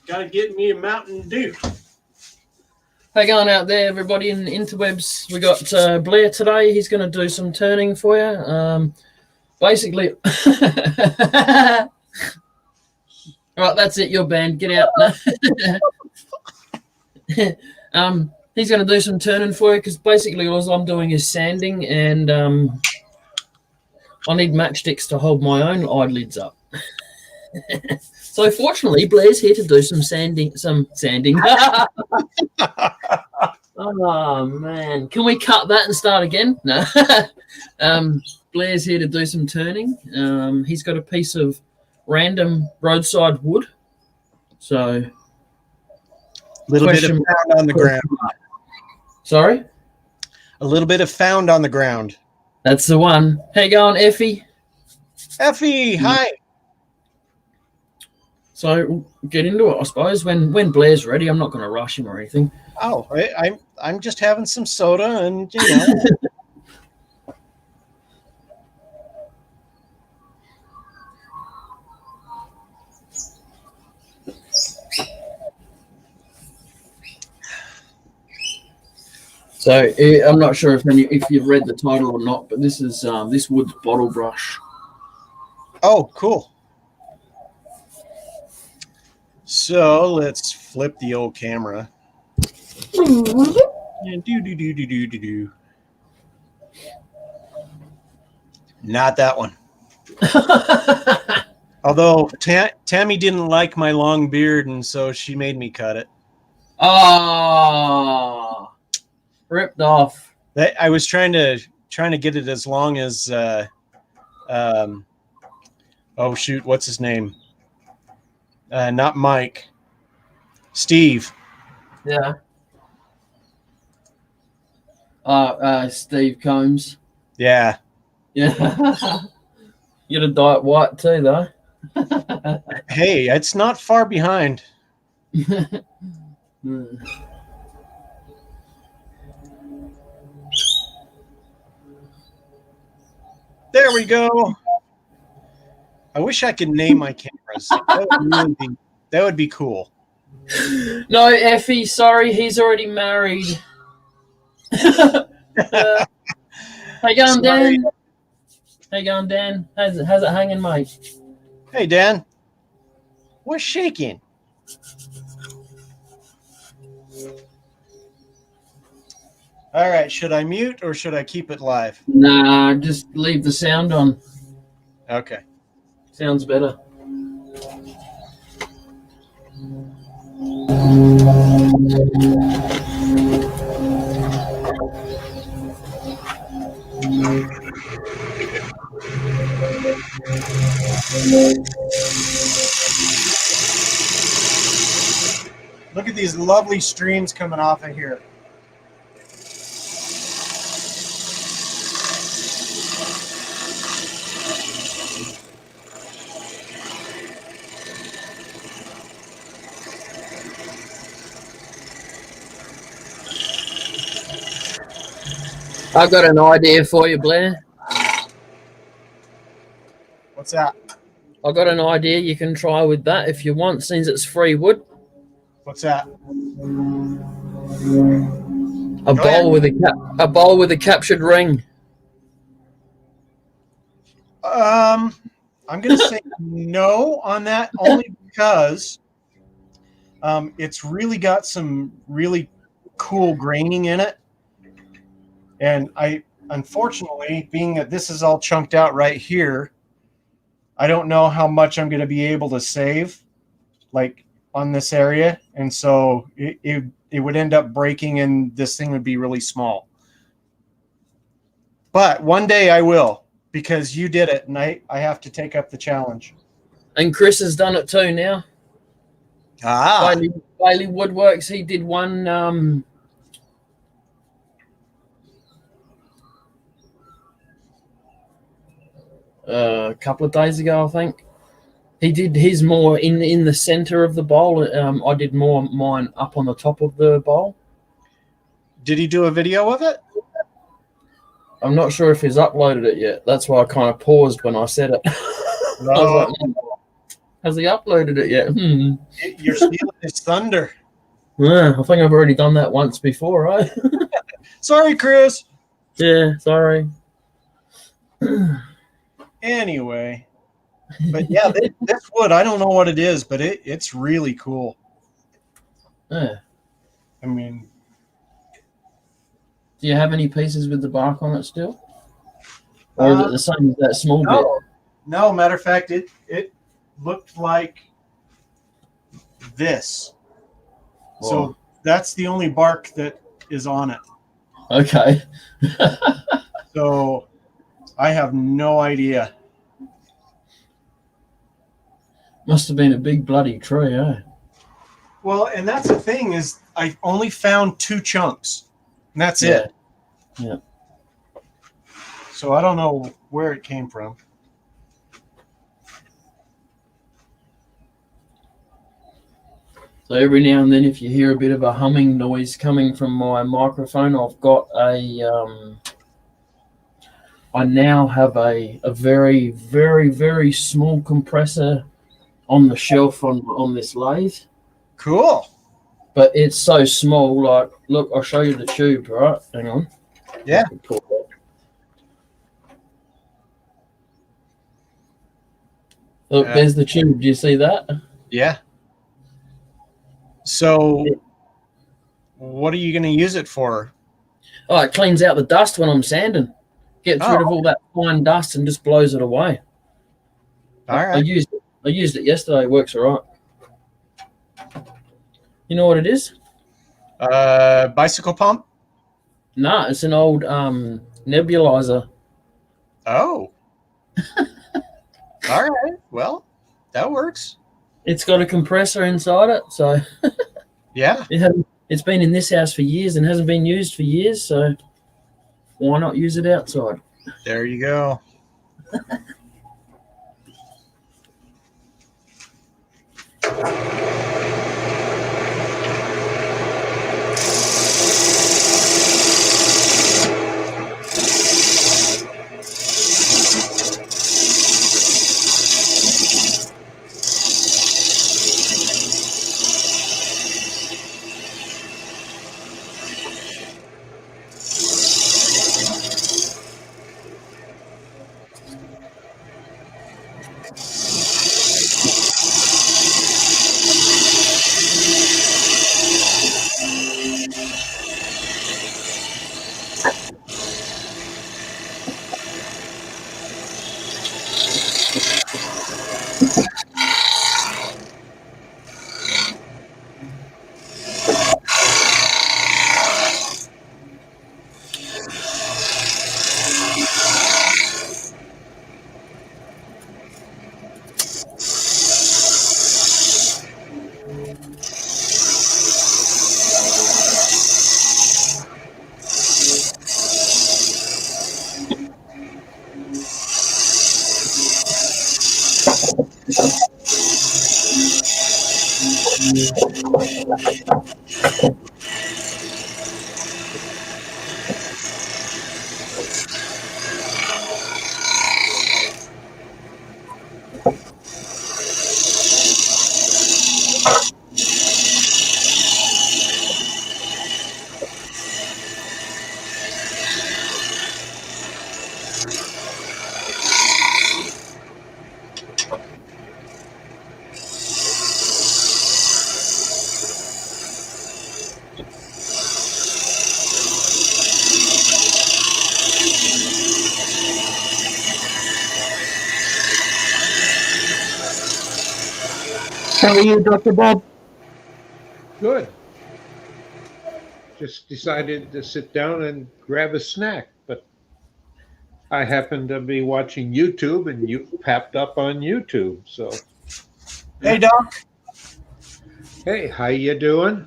Gotta get me a Mountain Dew. Hey, going out there, everybody in the interwebs. We got Blair today. He's going to do some turning for you. Basically, right, that's it. You're banned. Get out. He's going to do some turning for you because basically all I'm doing is sanding, and I need matchsticks to hold my own eyelids up. So fortunately, Blair's here to do some sanding. Oh man, can we cut that and start again? No. Blair's here to do some turning. He's got a piece of random roadside wood. So a little bit of found on the ground. Sorry? A little bit of found on the ground. That's the one. How you going, Effie? Effie, hi. So get into it, I suppose. When Blair's ready, I'm not going to rush him or anything. Oh, I'm just having some soda, and you know. So I'm not sure if you've read the title or not, but this is this wood's bottle brush. Oh, cool. So let's flip the old camera. And do. Not that one. Although Tammy didn't like my long beard, and so she made me cut it. Oh, ripped off. I was trying to get it as long as oh shoot, what's his name? Not Mike. Steve. Yeah. Steve Combs. Yeah. Yeah. You're a diet white too, though. Hey, it's not far behind. There we go. I wish I could name my cameras. That would be cool. No, Effie, sorry, he's already married. How you going, Dan? How you going, Dan? How's it hanging, mate? Hey, Dan. What's shaking? All right, should I mute or should I keep it live? Nah, just leave the sound on. Okay. Sounds better. Look at these lovely streams coming off of here. I've got an idea for you, Blair. What's that? I've got an idea you can try with that if you want, since it's free wood. What's that? A bowl with a captured ring. I'm going to say no on that, only because it's really got some really cool graining in it. And unfortunately, being that this is all chunked out right here, I don't know how much I'm going to be able to save, like on this area. And so it would end up breaking and this thing would be really small. But one day I will, because you did it and I have to take up the challenge. And Chris has done it too now. Bailey Woodworks, he did one a couple of days ago, I think. He did his more in the center of the bowl. I did more mine up on the top of the bowl. Did he do a video of it? I'm not sure if he's uploaded it yet. That's why I kind of paused when I said it. No. Has he uploaded it yet? You're stealing his thunder. Yeah, I think I've already done that once before, right? Sorry, Chris. Yeah, sorry. Anyway, but yeah, this wood, I don't know what it is, but it's really cool. Yeah. I mean, Do you have any pieces with the bark on it still? Or is it the same as that small bit? no. Matter of fact, it looked like this. Whoa. So that's the only bark that is on it. Okay. So I have no idea. Must have been a big bloody tree, eh? Well, and that's the thing is I only found 2 chunks. And that's it. Yeah. So I don't know where it came from. So every now and then, if you hear a bit of a humming noise coming from my microphone, I've got I now have a very, very, very small compressor on the shelf on this lathe. Cool. But it's so small, like, look, I'll show you the tube, right? Hang on. Yeah. Look, there's the tube. Do you see that? Yeah. So what are you going to use it for? Oh, it cleans out the dust when I'm sanding. Gets rid of all that fine dust and just blows it away. All right. I used it yesterday. It works all right. You know what it is? Bicycle pump? Nah, it's an old nebulizer. Oh. All right. Well, that works. It's got a compressor inside it, so yeah. It's been in this house for years and hasn't been used for years, so why not use it outside? There you go. How are you, Dr. Bob? Good. Just decided to sit down and grab a snack, but I happened to be watching YouTube and you popped up on YouTube. So, Hey, Doc. hey, how you doing?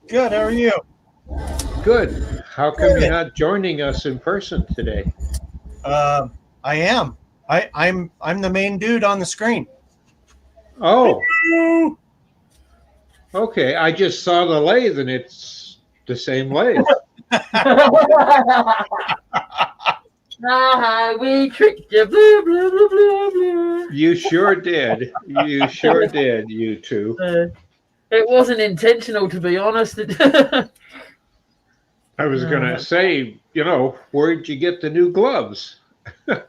Good. How are you? Good. How come you're not joining us in person today? I am. I'm the main dude on the screen. Oh, okay. I just saw the lathe and it's the same lathe. We tricked you. Blah, blah, blah, blah, blah. You sure did. You sure did, you two. It wasn't intentional, to be honest. I was going to say, where'd you get the new gloves? That's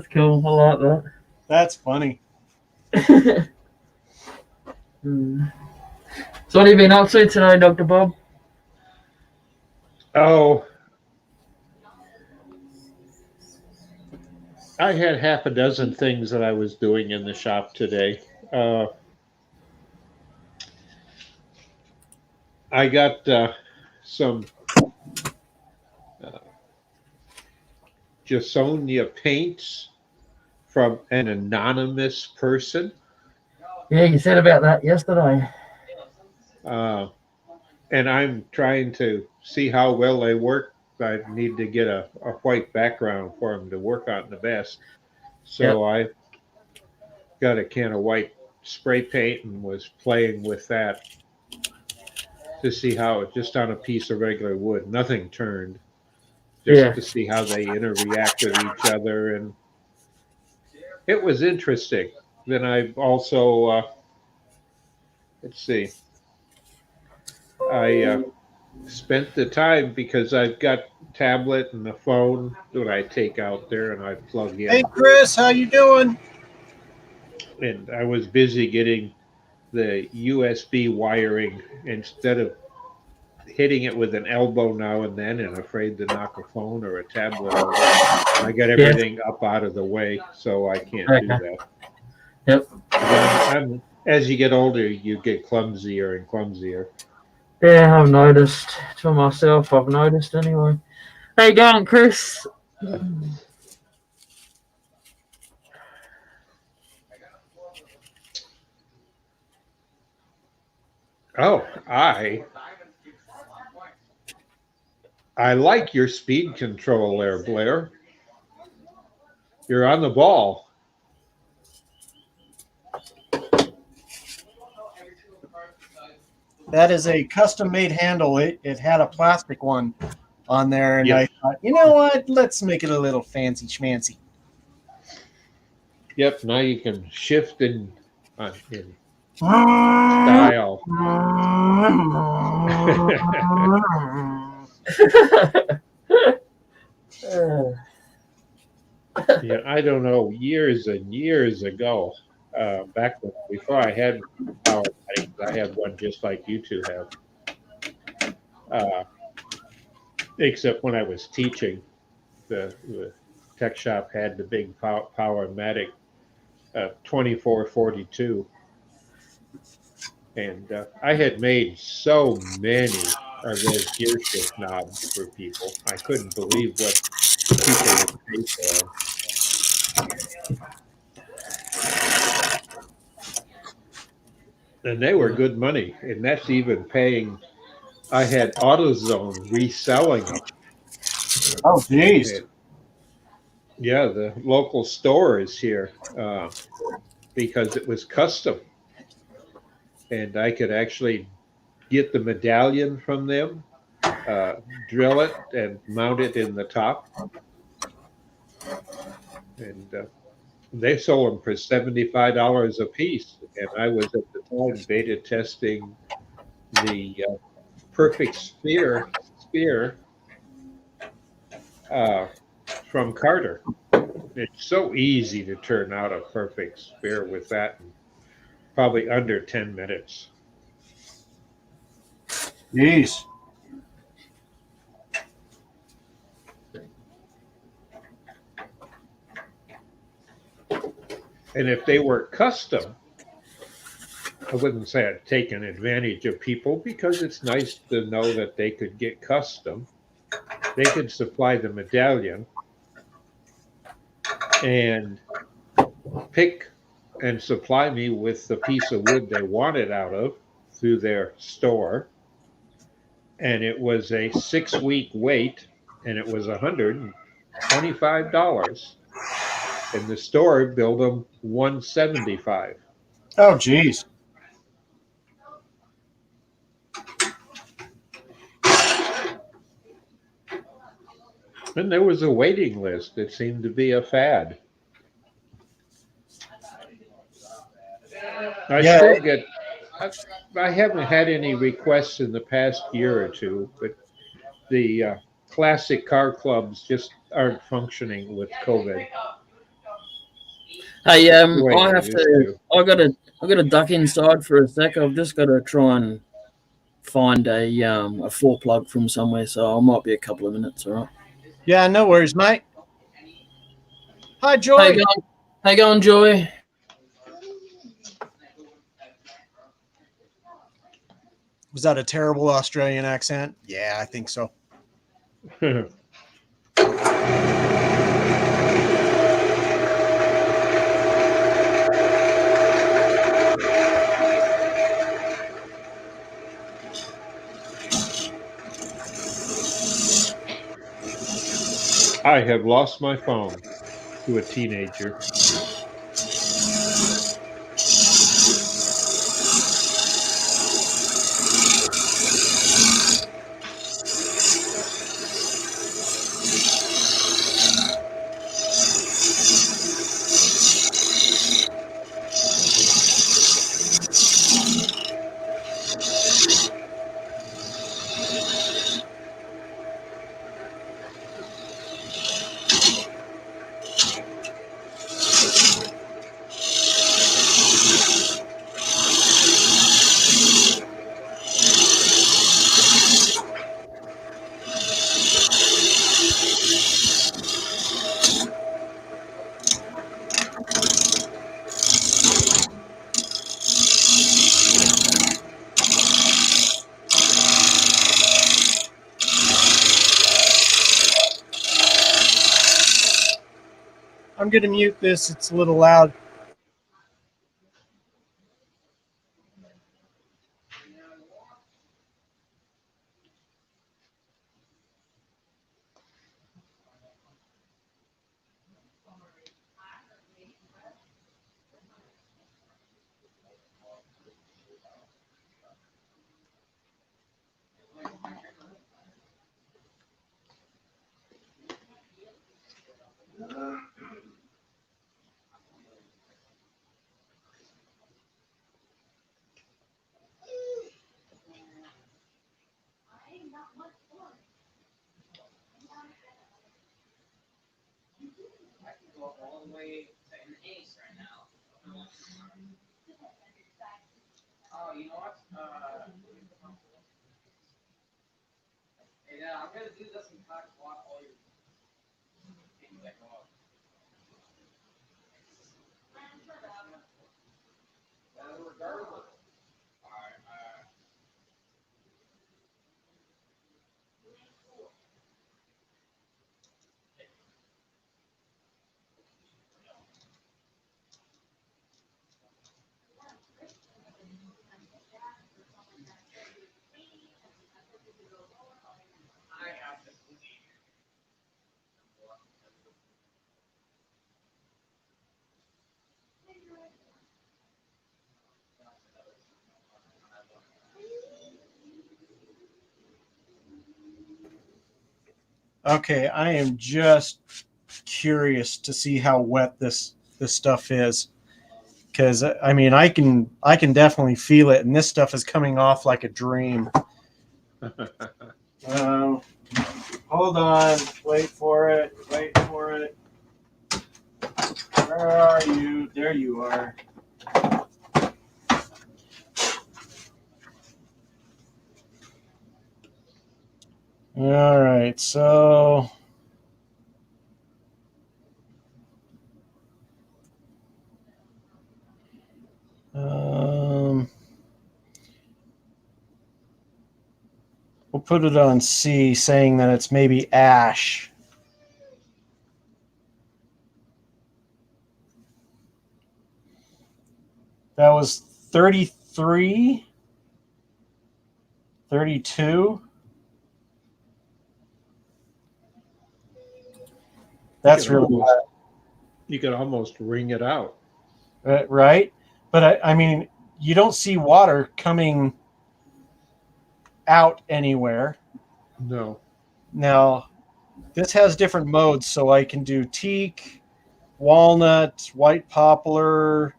cool. I like that. That's funny. So what have you been up to today, Dr. Bob? Oh, I had half a dozen things that I was doing in the shop today. I got some Jasonia paints from an anonymous person. Yeah, you said about that yesterday. And I'm trying to see how well they work. I need to get a white background for them to work on the best. So I got a can of white spray paint and was playing with that to see how it, just on a piece of regular wood, nothing turned, just to see how they interact with each other. And it was interesting. Then I also, let's see, I spent the time because I've got tablet and the phone that I take out there and I plug in. Hey, Chris, how you doing? And I was busy getting the USB wiring instead of hitting it with an elbow now and then and afraid to knock a phone or a tablet over. I got everything up out of the way, so I can't do that. Yep. As you get older, you get clumsier and clumsier. Yeah, I've noticed. For myself, I've noticed anyway. How you going, Chris? Oh, I like your speed control there, Blair. You're on the ball. That is a custom-made handle. It had a plastic one on there, and I thought, you know what? Let's make it a little fancy schmancy. Yep, now you can shift in style. Yeah, I don't know, years and years ago, back before I had power lighting, I had one just like you two have. Except when I was teaching, the tech shop had the big Powermatic 2442. And I had made so many of those gear shift knobs for people. I couldn't believe what people would pay for them. And they were good money. And that's even paying. I had AutoZone reselling them. Oh, geez. Yeah, the local store is here because it was custom. And I could actually get the medallion from them, drill it, and mount it in the top. And they sold them for $75 a piece. And I was at the time beta testing the perfect spear from Carter. It's so easy to turn out a perfect spear with that in probably under 10 minutes. Jeez. And if they were custom, I wouldn't say I'd taken advantage of people because it's nice to know that they could get custom. They could supply the medallion and pick and supply me with the piece of wood they wanted out of through their store. And it was a 6-week wait, and it was $125. And the store billed them $175. Oh, geez. And there was a waiting list. It seemed to be a fad. I Yeah, still get. I, I haven't had any requests in the past year or two, but the classic car clubs just aren't functioning with COVID Hey, the way I they have used to. to. I got to duck inside for a sec. I've just got to try and find a four plug from somewhere, so I might be a couple of minutes. All right. yeah, no worries, mate. Hi, How you Joy. going? How you going, Joy? Was that a terrible Australian accent? Yeah, I think so. I have lost my phone to a teenager. I'm going to mute this. It's a little loud. Okay, I am just curious to see how wet this stuff is, because I mean I can definitely feel it, and this stuff is coming off like a dream. Um, Hold on, wait for it, wait for it. Where are you? There you are. All right, so um, we'll put it on C, saying that it's maybe ash. That was 33, 32. That's really You could almost wring it out. right. But I mean, you don't see water coming out anywhere. No. Now, This has different modes, so I can do teak, walnut, white poplar,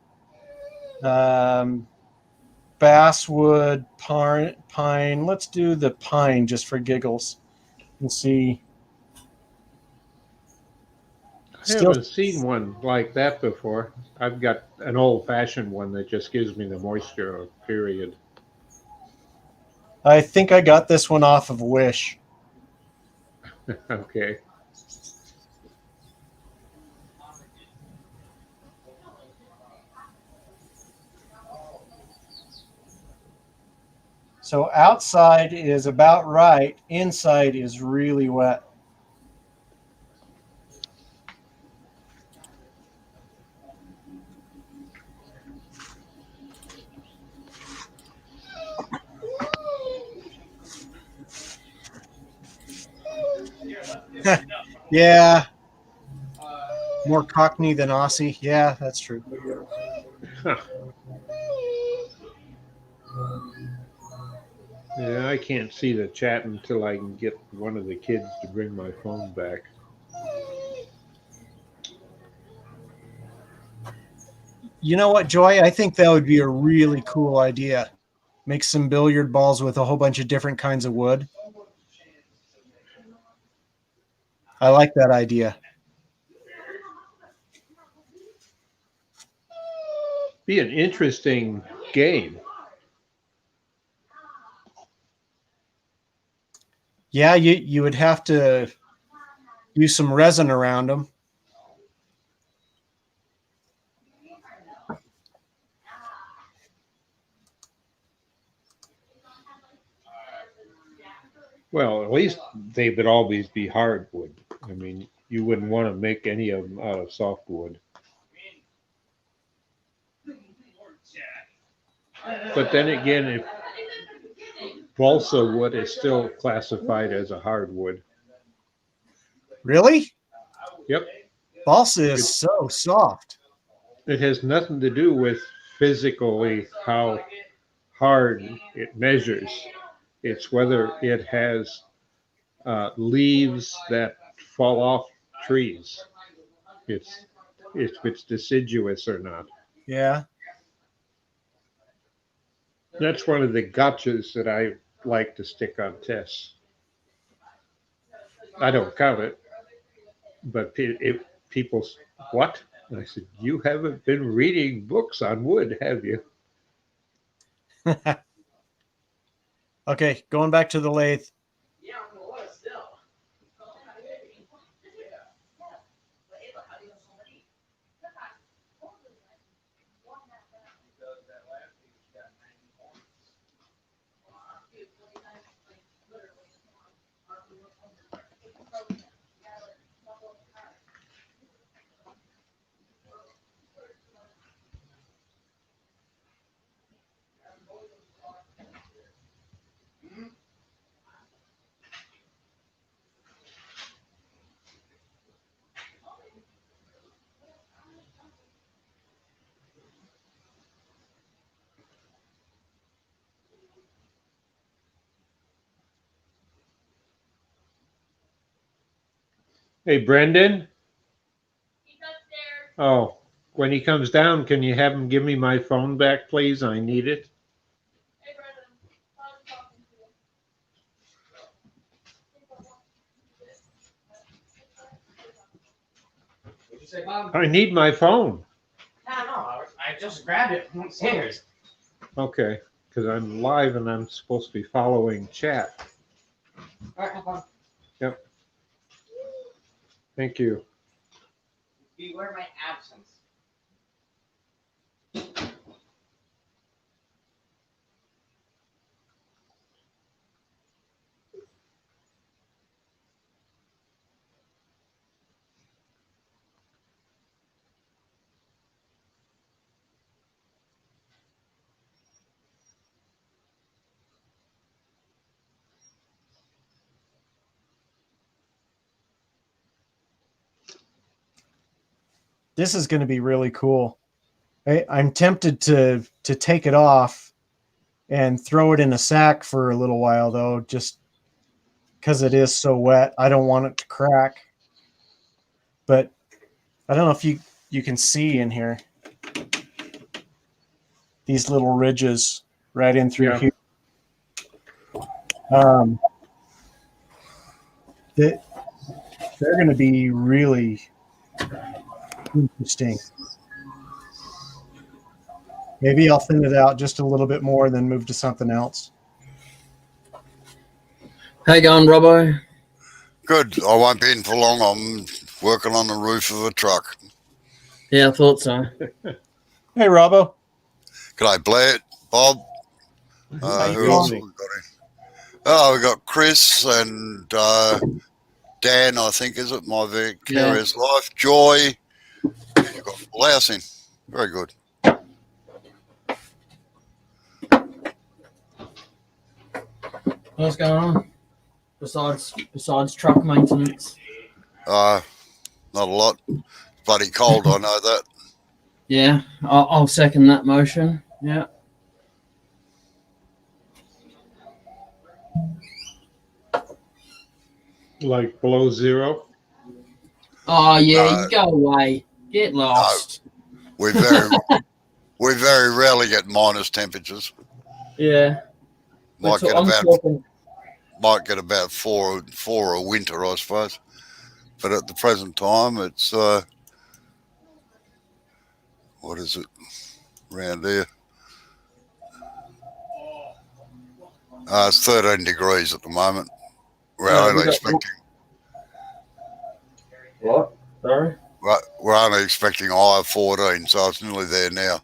um, basswood, pine. Let's do the pine just for giggles and see. I Still, haven't seen one like that before. I've got an old-fashioned one that just gives me the moisture, period. I think I got this one off of Wish. Okay. So outside is about right. Inside is really wet. Yeah, more Cockney than Aussie. Yeah, that's true. Yeah, I can't see the chat until I can get one of the kids to bring my phone back. You know what, Joy? I think that would be a really cool idea. Make some billiard balls with a whole bunch of different kinds of wood. I like that idea. Be an interesting game. Yeah, you would have to use some resin around them. Well, at least they would always be hardwood. I mean, you wouldn't want to make any of them out of softwood. But then again, if balsa wood is still classified as a hardwood. Really? Yep. Balsa is It, so soft. it has nothing to do with physically how hard it measures. It's whether it has leaves that fall off trees. It's if it's deciduous or not. Yeah. That's one of the gotchas that I like to stick on tests. I don't count it, but if people, what? And I said, you haven't been reading books on wood, have you? Okay, going back to the lathe. Hey, Brendan. Oh, when he comes down, can you have him give me my phone back, please? I need it. What'd you say, Bob? I need my phone. I don't know. I just grabbed it from upstairs. Okay, because I'm live and I'm supposed to be following chat. All right, have fun. Yep. Thank you. Beware my absence. This is going to be really cool. I'm tempted to take it off and throw it in a sack for a little while, though, just because it is so wet. I don't want it to crack. But I don't know if you can see in here these little ridges right in through here. They're going to be really interesting. Maybe I'll thin it out just a little bit more, then move to something else. How you going, Robbo? Good. I won't be in for long. I'm working on the roof of a truck. Yeah, I thought so. Hey, Robbo. G'day, Blair, Bob. How you Who else have doing? we got in? Oh, we got Chris and Dan, I think, is it? My Vicarious Life. Joy. You've got Blouse in. Very good. What's going on? Besides truck maintenance. Not a lot. Bloody cold, I know that. Yeah, I'll second that motion. Yeah. Like below zero? Oh yeah, you go away. Get lost. We very rarely get minus temperatures. Yeah. Might get about four a winter, I suppose. But at the present time, it's what is it around here? It's 13 degrees at the moment. We're only expecting. What? Sorry. We're only expecting a high of 14, so it's nearly there now.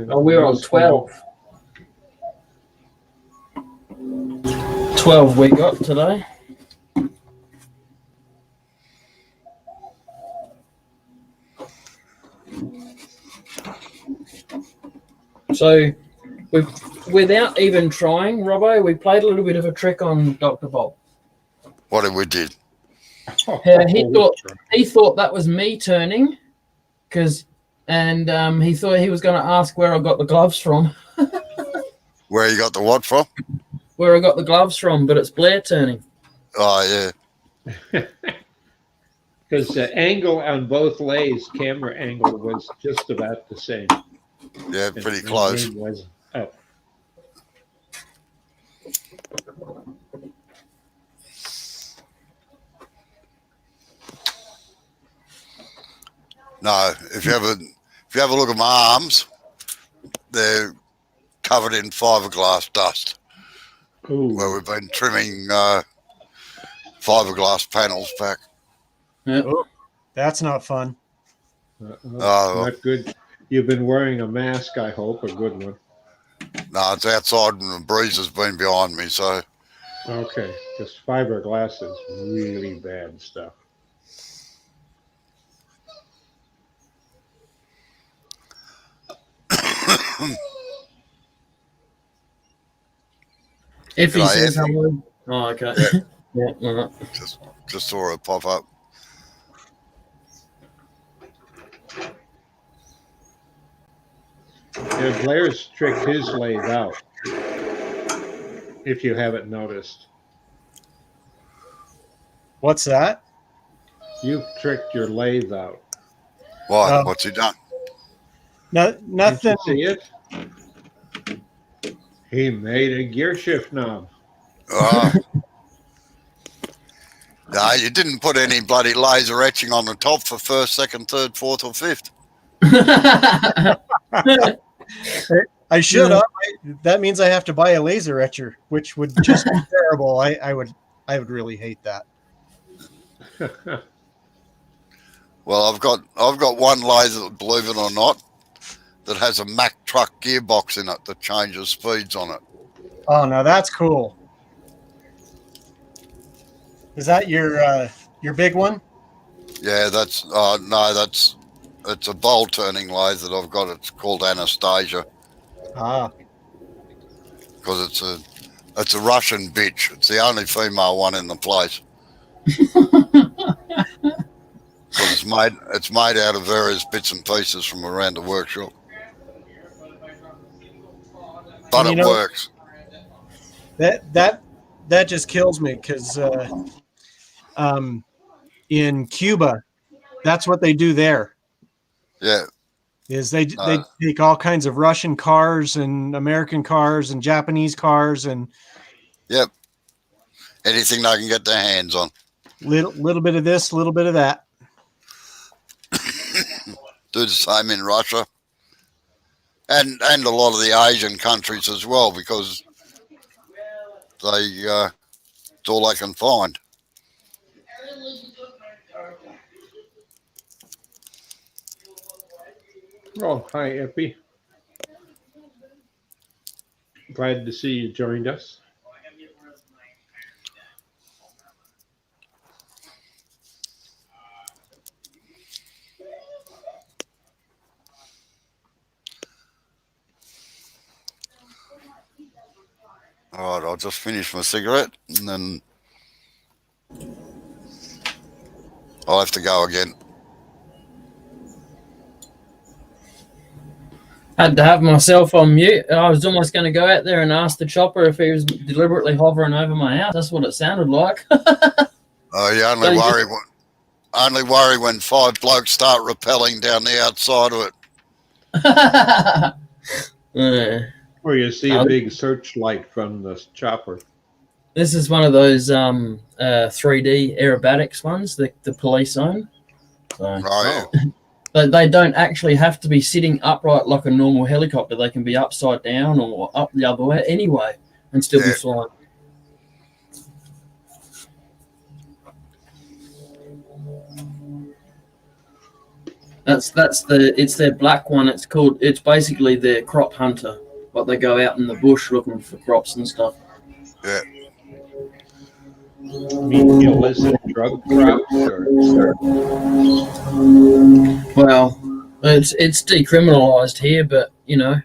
Oh, we're on 12. 12 we got today. So, without even trying, Robbo, we played a little bit of a trick on Dr. Bob. What did we did? He thought that was me turning, and he thought he was going to ask where I got the gloves from. Where you got the what from? Where I got the gloves from, but it's Blair turning. Oh yeah. Because the angle on both lays, camera angle was just about the same. Yeah, pretty close. Was up. No, if you have a look at my arms, they're covered in fiberglass dust. Ooh. Where we've been trimming fiberglass panels back. Yeah. Oh, that's not fun. Not good. You've been wearing a mask, I hope, a good one. No, it's outside and the breeze has been behind me, so. Okay, because fiberglass is really bad stuff. If he G'day, says Effie. hello. Oh, okay. Yeah, all right. Just saw it pop up. Yeah, Blair's tricked his lathe out, if you haven't noticed. What's that? You've tricked your lathe out. Why? Oh. What's he done? No, nothing. Did you see it? He made a gear shift knob. Oh. No, you didn't put any bloody laser etching on the top for first, second, third, fourth, or fifth. I should have. That means I have to buy a laser etcher, which would just be terrible. I would really hate that. Well, I've got one laser, believe it or not, that has a Mack truck gearbox in it that changes speeds on it. Oh, no, that's cool. Is that your big one? Yeah, that's no, it's a bowl turning lathe that I've got. It's called Anastasia Ah, because it's a Russian bitch. It's the only female one in the place. Because it's made out of various bits and pieces from around the workshop. But it works. that that just kills me because in Cuba, that's what they do there. Yeah. Is they No. take all kinds of Russian cars and American cars and Japanese cars and Yep. Anything they can get their hands on. little bit of this, little bit of that. Do the same in Russia. And a lot of the Asian countries as well, because they it's all they can find. Oh, hi, Epi. Glad to see you joined us. All right, I'll just finish my cigarette and then I'll have to go again. Had to have myself on mute. I was almost going to go out there and ask the chopper if he was deliberately hovering over my house. That's what it sounded like. Oh, you only worry when 5 blokes start rappelling down the outside of it. Or you see a big searchlight from the chopper. This is one of those 3D aerobatics ones, the police own. So, Right. but they don't actually have to be sitting upright like a normal helicopter. They can be upside down or up the other way anyway and still be flying. It's their black one. It's basically their crop hunter. But they go out in the bush looking for crops and stuff. Yeah. Mean illicit drug crops or? Well, it's decriminalised here, but you know,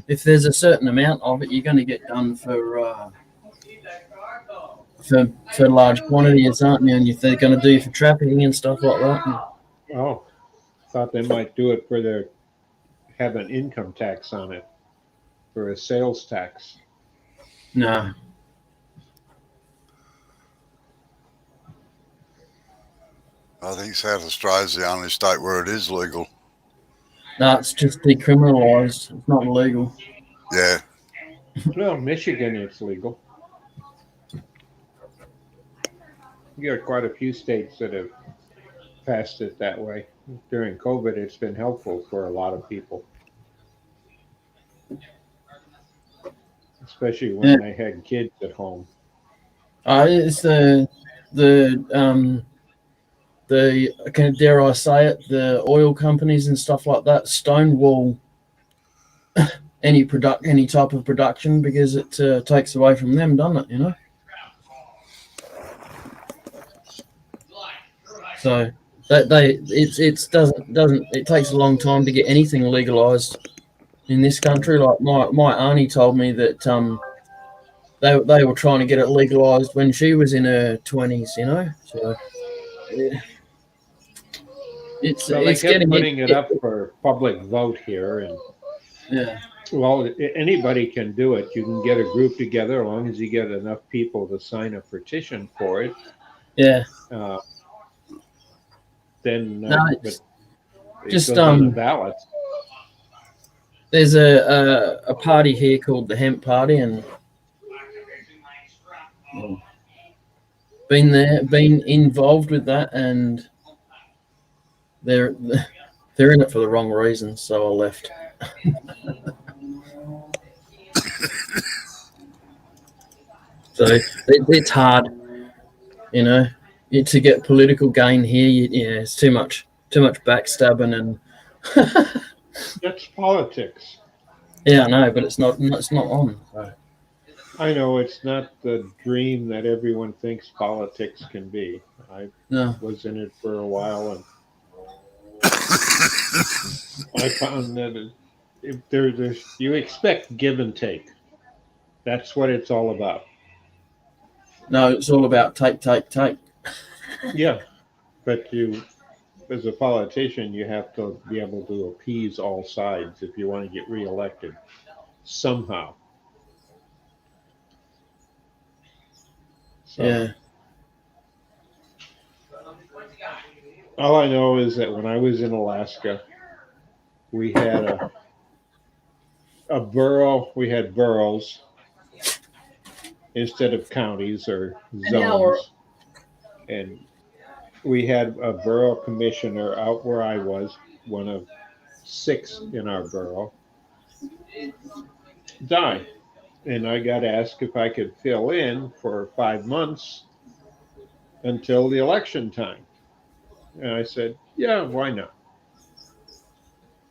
if there's a certain amount of it, you're going to get done for large quantities, aren't you? And if they're going to do you for trafficking and stuff like that. Oh, thought they might do it for have an income tax on it, for a sales tax. No. I think South Australia's the only state where it is legal. No, it's just decriminalised. It's not illegal. Yeah. Well, Michigan, it's legal. You got quite a few states that have passed it that way. During COVID, it's been helpful for a lot of people, especially when they had kids at home. It's dare I say it, the oil companies and stuff like that stonewall any type of production because it takes away from them, doesn't it? You know. So it takes a long time to get anything legalized in this country. Like my auntie told me that they were trying to get it legalized when she was in her 20s. You know, so yeah. So they kept putting it up for public vote here, and well, anybody can do it. You can get a group together as long as you get enough people to sign a petition for it. Yeah. Then it's just on the ballot. There's a party here called the Hemp Party, and been involved with that, and they're in it for the wrong reasons, so I left. So it's hard, you know, to get political gain here. It's too much backstabbing and. That's politics. Yeah, I know, but it's not on. So. I know it's not the dream that everyone thinks politics can be. I was in it for a while, and I found that you expect give and take. That's what it's all about. No, it's all about take. Yeah, but as a politician, you have to be able to appease all sides if you want to get reelected somehow. So Yeah. all I know is that when I was in Alaska, we had a borough. We had boroughs instead of counties or zones, and we had a borough commissioner out where I was, one of 6 in our borough, die. And I got asked if I could fill in for 5 months until the election time. And I said, yeah, why not?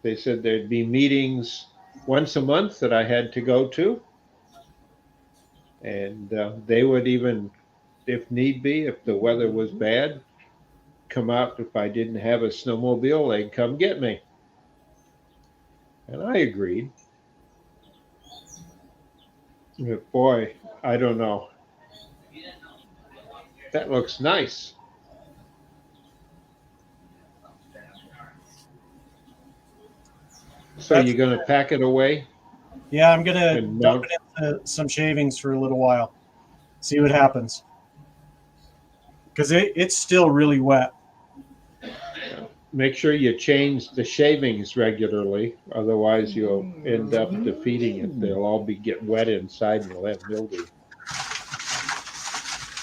They said there'd be meetings once a month that I had to go to. And they would even, if need be, if the weather was bad, come out. If I didn't have a snowmobile, they'd come get me. And I agreed. But boy, I don't know. That looks nice. So you're going to pack it away? Yeah, I'm going to And dump mount? it into some shavings for a little while. See what happens. Because it's still really wet. Make sure you change the shavings regularly, otherwise you'll end up defeating it. They'll all get wet inside and you'll have mildew.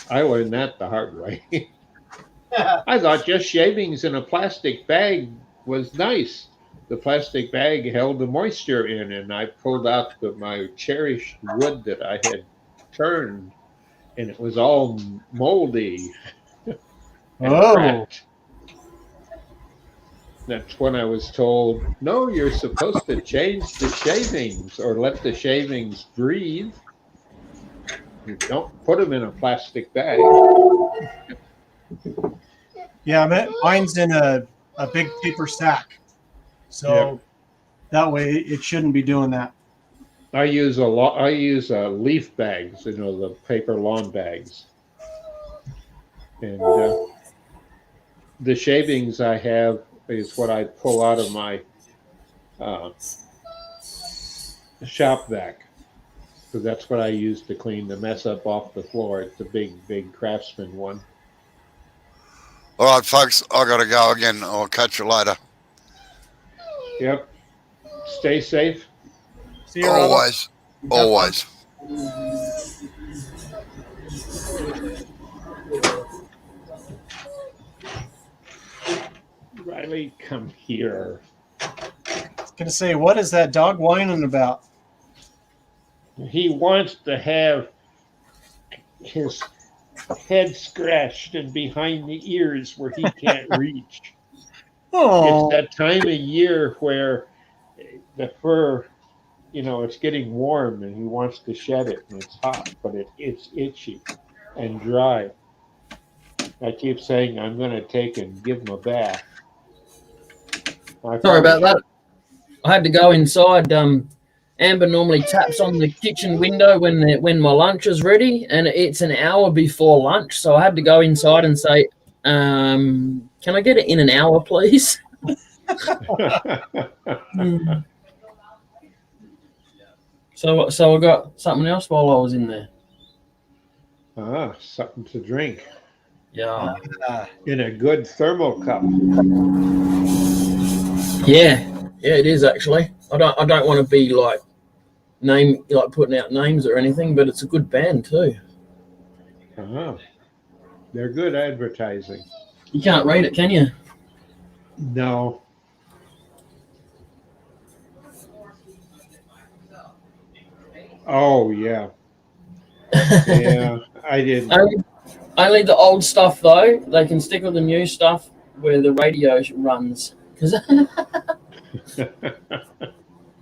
I learned that the hard way. I thought just shavings in a plastic bag was nice. The plastic bag held the moisture in, and I pulled out my cherished wood that I had turned, and it was all moldy and cracked. That's when I was told, no, you're supposed to change the shavings or let the shavings breathe. You don't put them in a plastic bag. Yeah, mine's in a big paper sack. So that way it shouldn't be doing that. I use leaf bags, the paper lawn bags. And the shavings I have is what I pull out of my shop vac. So that's what I use to clean the mess up off the floor. It's a big Craftsman one. All right, folks, I got to go again. I'll catch you later. Yep. Stay safe. See you, Robert. Always. Always. Riley, come here. I was going to say, what is that dog whining about? He wants to have his head scratched and behind the ears where he can't reach. Oh, It's that time of year where the fur, it's getting warm and he wants to shed it and it's hot, but it's itchy and dry. I keep saying I'm going to take and give him a bath. Sorry about that. I had to go inside. Amber normally taps on the kitchen window when my lunch is ready, and it's an hour before lunch, so I had to go inside and say, "Can I get it in an hour, please?" So I got something else while I was in there. Something to drink. Yeah. In a good thermal cup. Yeah, it is actually. I don't want to be like putting out names or anything, but it's a good band too. They're good advertising. You can't read it, can you? No. Oh yeah. Yeah, I did. Only the old stuff though. They can stick with the new stuff where the radio runs. Because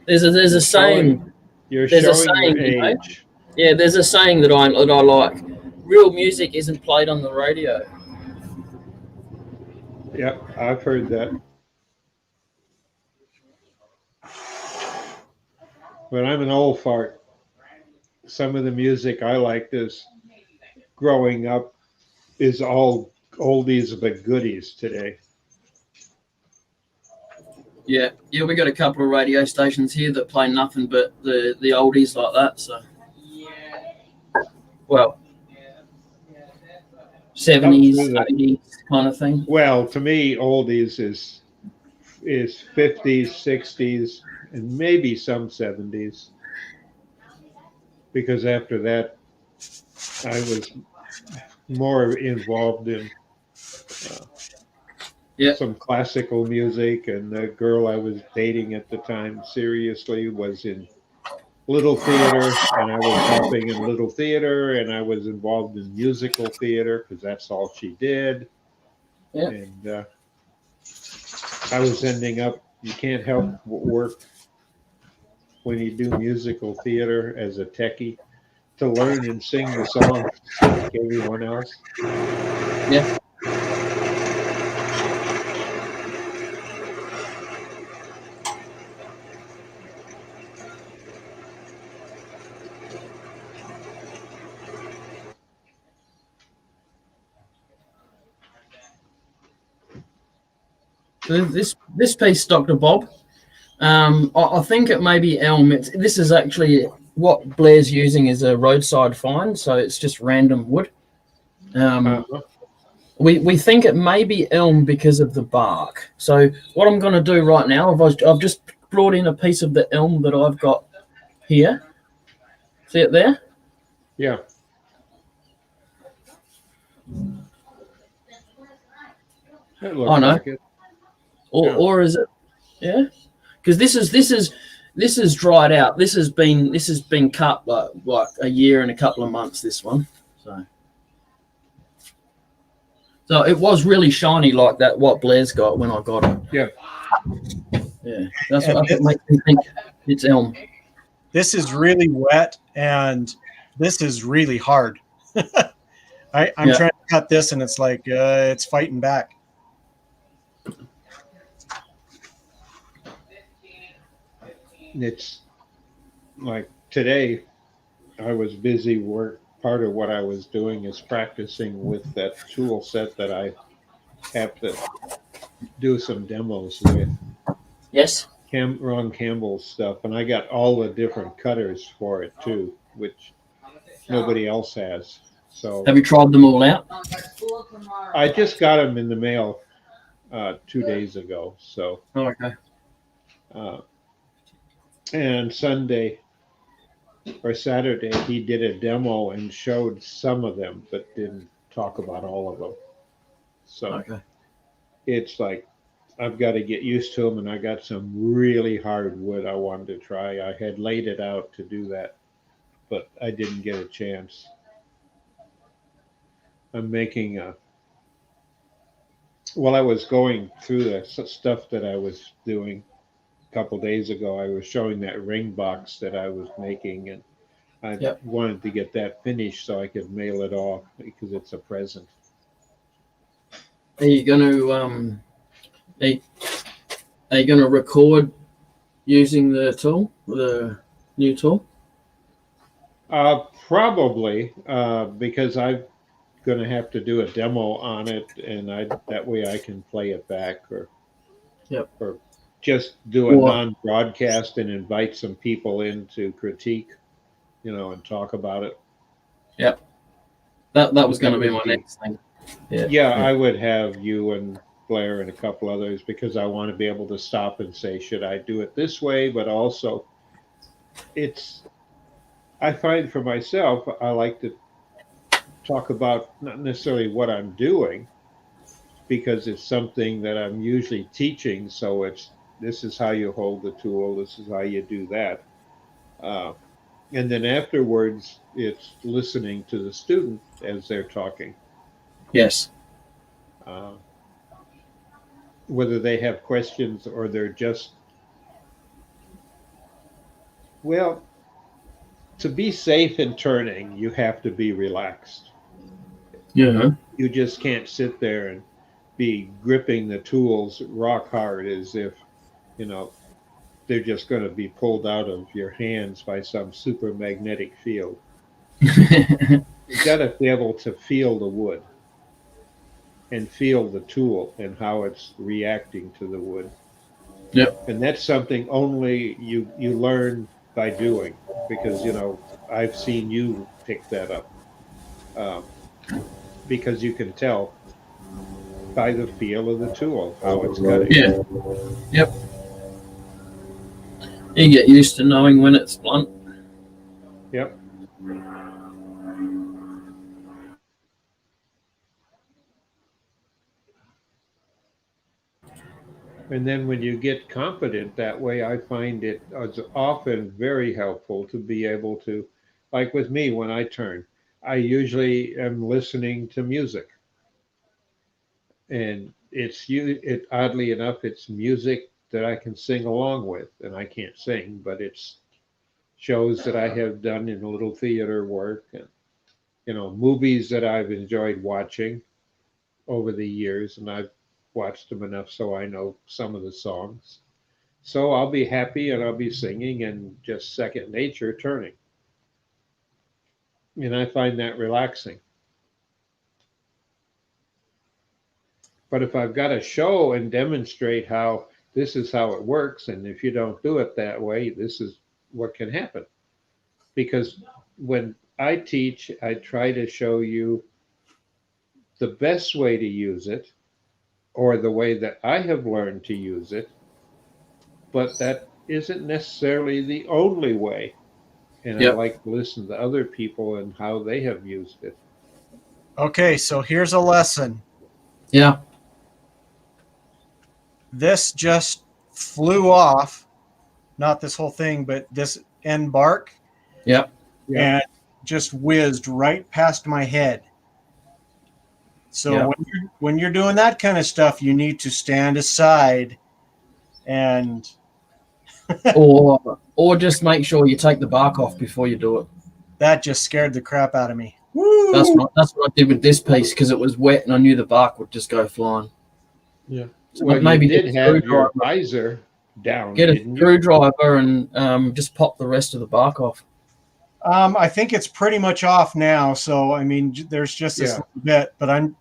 there's a saying. You're There's a showing saying, your age. Yeah, there's a saying that I like. Real music isn't played on the radio. Yep, I've heard that. But I'm an old fart. Some of the music I liked is growing up is all oldies but goodies today. Yeah, we got a couple of radio stations here that play nothing but the oldies like that. So, well, 70s, through the- 80s kind of thing. Well, to me, oldies is 50s, 60s, and maybe some 70s. Because after that, I was more involved in uh, Yeah. some classical music, and the girl I was dating at the time seriously was in little theater, and I was helping in little theater, and I was involved in musical theater because that's all she did. Yeah. And I was ending up, you can't help but work when you do musical theater as a techie to learn and sing the songs like everyone else. Yeah. So this piece, Dr. Bob, I think it may be elm. This is actually what Blair's using is a roadside find, so it's just random wood. Uh-huh. We think it may be elm because of the bark. So what I'm going to do right now, I've just brought in a piece of the elm that I've got here. See it there? Yeah. It looks Oh no. like it. Or Yeah. or is it? Yeah. Because this is dried out. This has been cut like a year and a couple of months. This one. So it was really shiny like that. What Blair's got when I got it. Yeah. Yeah. That's And what makes me think it's elm. This is really wet, and this is really hard. I'm Yeah. trying to cut this, and it's like it's fighting back. It's like today I was busy work. Part of what I was doing is practicing with that tool set that I have to do some demos with. Yes. Ron Campbell's stuff, and I got all the different cutters for it too, which nobody else has. So Have you tried them all out? I just got them in the mail 2 days ago. So Oh, okay. And Sunday or Saturday, he did a demo and showed some of them, but didn't talk about all of them. So Okay. it's like I've got to get used to them, and I got some really hard wood I wanted to try. I had laid it out to do that, but I didn't get a chance. I'm making while I was going through the stuff that I was doing a couple days ago, I was showing that ring box that I was making, and I Yep. wanted to get that finished so I could mail it off because it's a present. Are you going to are you going to record using the tool, the new tool? Probably because I'm going to have to do a demo on it, and that way I can play it back, or just do a non-broadcast and invite some people in to critique, and talk about it. Yep. That was going to be my next thing. Yeah, I would have you and Blair and a couple others, because I want to be able to stop and say, should I do it this way? But also, I find for myself, I like to talk about not necessarily what I'm doing, because it's something that I'm usually teaching. So this is how you hold the tool, this is how you do that. And then afterwards, it's listening to the student as they're talking. Yes. Whether they have questions or they're just, well, to be safe in turning, you have to be relaxed. Yeah. You just can't sit there and be gripping the tools rock hard as if, they're just going to be pulled out of your hands by some super magnetic field. You've got to be able to feel the wood and feel the tool and how it's reacting to the wood. Yep. And that's something only you learn by doing, because I've seen you pick that up. because you can tell by the feel of the tool how it's cutting. Yeah. Yep. You get used to knowing when it's blunt. Yep. And then when you get competent that way, I find it is often very helpful to be able to, like with me when I turn, I usually am listening to music. And it oddly enough, it's music that I can sing along with, and I can't sing, but it's shows that I have done in a little theater work, and movies that I've enjoyed watching over the years, and I've watched them enough so I know some of the songs. So I'll be happy and I'll be singing and just second nature turning. And I find that relaxing. But if I've got to show and demonstrate how this is how it works, and if you don't do it that way, this is what can happen. Because when I teach, I try to show you the best way to use it, or the way that I have learned to use it, but that isn't necessarily the only way. And I Yep. like to listen to other people and how they have used it. Okay, so here's a lesson. Yeah. This just flew off, not this whole thing, but this end bark, Yep. Yeah. and just whizzed right past my head. So Yeah. when you're doing that kind of stuff, you need to stand aside and Or just make sure you take the bark off before you do it. that just scared the crap out of me. Woo! That's what I did with this piece because it was wet and I knew the bark would just go flying. Yeah. So Well, maybe you get did a have your screwdriver, visor down, get a didn't you? screwdriver and just pop the rest of the bark off. I think it's pretty much off now. So I mean, there's just this little bit, but I'm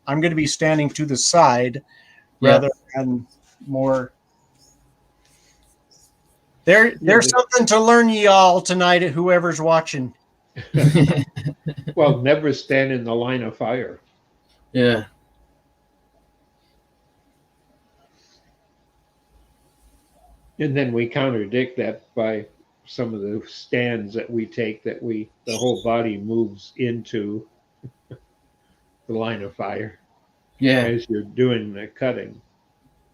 going to be standing to the side rather than more. There's something to learn, y'all, tonight. Whoever's watching. Well, never stand in the line of fire. Yeah. And then we contradict that by some of the stands that we take that the whole body moves into the line of fire Yeah. as you're doing the cutting.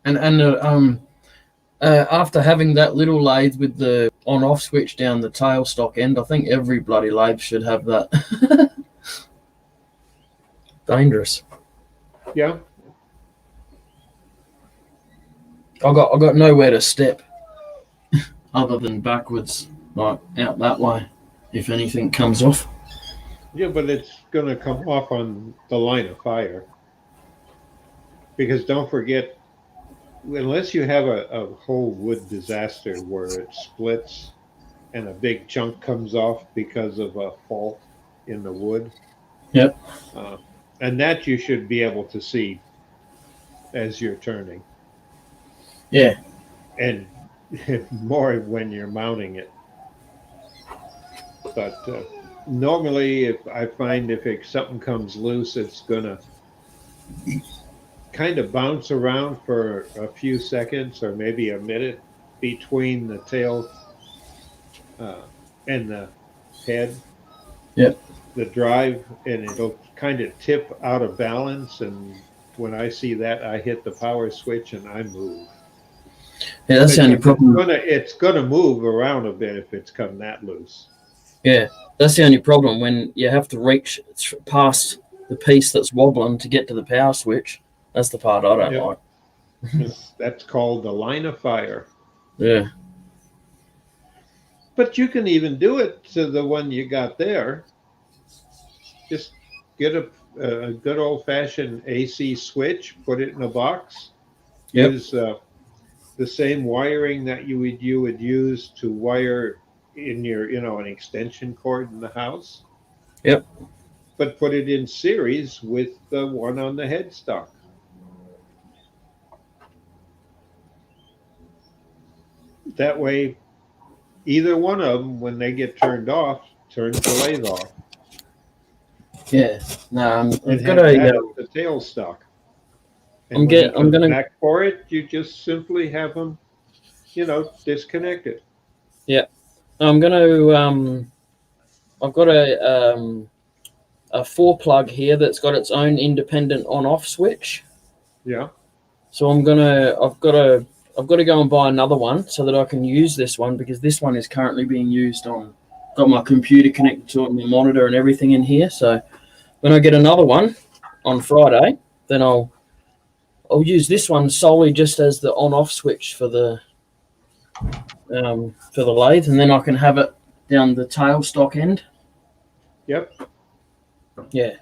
And after having that little lathe with the on-off switch down the tailstock end, I think every bloody lathe should have that. Dangerous. Yeah. I got nowhere to step other than backwards, like out that way. If anything comes off. Yeah, but it's going to come off on the line of fire. Because don't forget, unless you have a whole wood disaster where it splits and a big chunk comes off because of a fault in the wood. Yep. And that you should be able to see as you're turning. Yeah. And more when you're mounting it. But normally, if I find if something comes loose, it's going to kind of bounce around for a few seconds or maybe a minute between the tail and the head. Yep. The drive, and it'll kind of tip out of balance. And when I see that, I hit the power switch and I move. Yeah, that's the only problem. It's going to move around a bit if it's come that loose. Yeah, that's the only problem when you have to reach past the piece that's wobbling to get to the power switch. That's the part I don't like. That's called the line of fire. Yeah. But you can even do it to the one you got there. Just get a good old-fashioned AC switch, put it in a box. Yep. Use the same wiring that you would use to wire in your, an extension cord in the house. Yep. But put it in series with the one on the headstock. That way, either one of them, when they get turned off, turns the lathe off. Yeah. No, And I've got have that a. as the tailstock. And I'm when he I'm comes gonna. back for it, you just simply have him, disconnect it. Yeah. I'm gonna. I've got a 4-plug here that's got its own independent on-off switch. Yeah. So I've got to go and buy another one so that I can use this one, because this one is currently being used on. Got my computer connected to it, my monitor and everything in here. So when I get another one on Friday, then I'll use this one solely just as the on-off switch for the lathe, and then I can have it down the tailstock end. Yep. Yeah.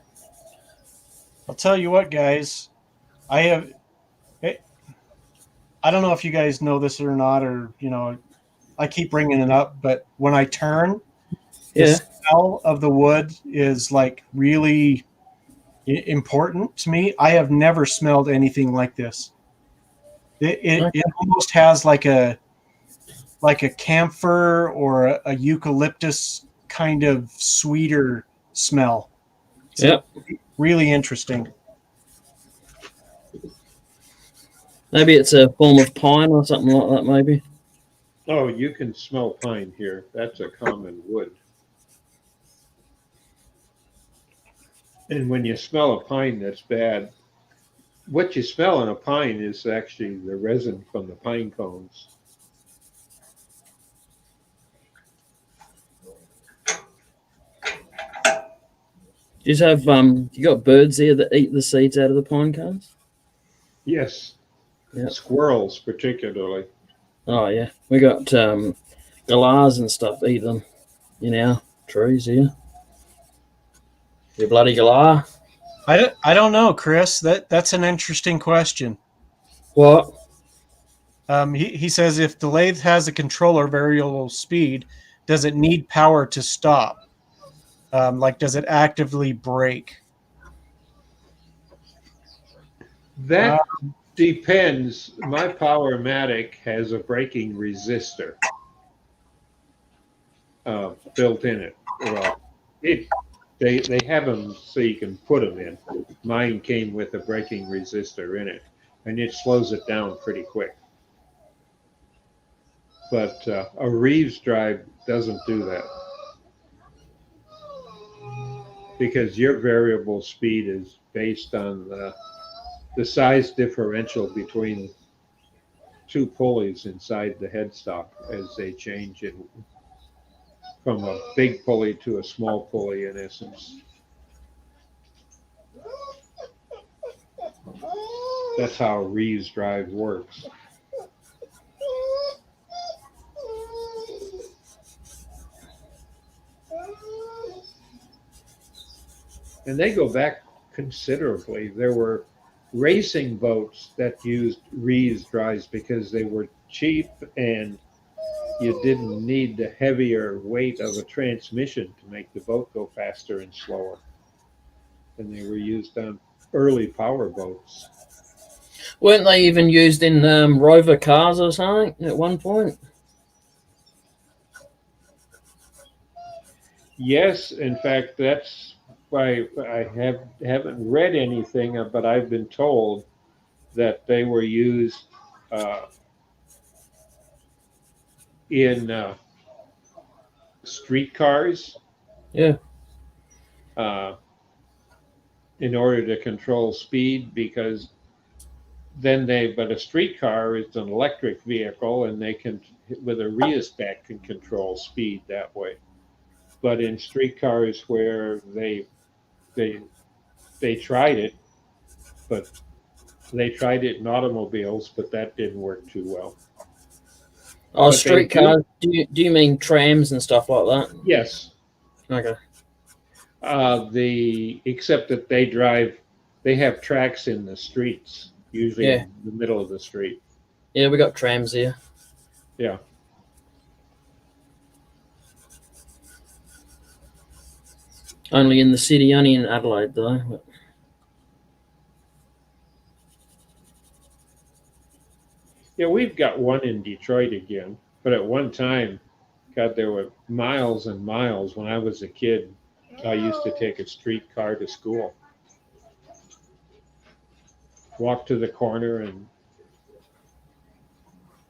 I'll tell you what, guys. I don't know if you guys know this or not, or I keep bringing it up, but when I turn, the Yeah. smell of the wood is like really important to me. I have never smelled anything like this. It almost has like a camphor or a eucalyptus kind of sweeter smell. So Yep. really interesting. Maybe it's a form of pine or something like that. Maybe. Oh, you can smell pine here. That's a common wood. And when you smell a pine that's bad, what you smell in a pine is actually the resin from the pine cones. Do you have you got birds there that eat the seeds out of the pine cones? Yes. Yep. Squirrels particularly. Oh yeah, we got galahs and stuff eat them in our trees here. You bloody galah. I don't know, Chris. That's an interesting question. What? He says if the lathe has a controller variable speed, does it need power to stop? Like, does it actively brake? That depends. My Powermatic has a braking resistor built in it. Well, they have them so you can put them in. Mine came with a braking resistor in it, and it slows it down pretty quick. But a Reeves drive doesn't do that, because your variable speed is based on the size differential between two pulleys inside the headstock as they change it from a big pulley to a small pulley, in essence. That's how Reeves drive works. And they go back considerably. There were racing boats that used Reeves drives because they were cheap and you didn't need the heavier weight of a transmission to make the boat go faster and slower. And they were used on early power boats. Weren't they even used in rover cars or something at one point? Yes, in fact, that's why I haven't read anything, but I've been told that they were used in streetcars. Yeah. In order to control speed, because but a streetcar is an electric vehicle and they can, with a rheostat, can control speed that way. But in streetcars where they tried it, but they tried it in automobiles, but that didn't work too well. Oh, streetcars. Do you mean trams and stuff like that? Yes. Okay. Except that they have tracks in the streets, usually in the middle of the street. Yeah, we got trams here. Yeah. Only in the city, only in Adelaide though. Yeah, we've got one in Detroit again, but at one time, God, there were miles and miles when I was a kid. I used to take a streetcar to school, walk to the corner, and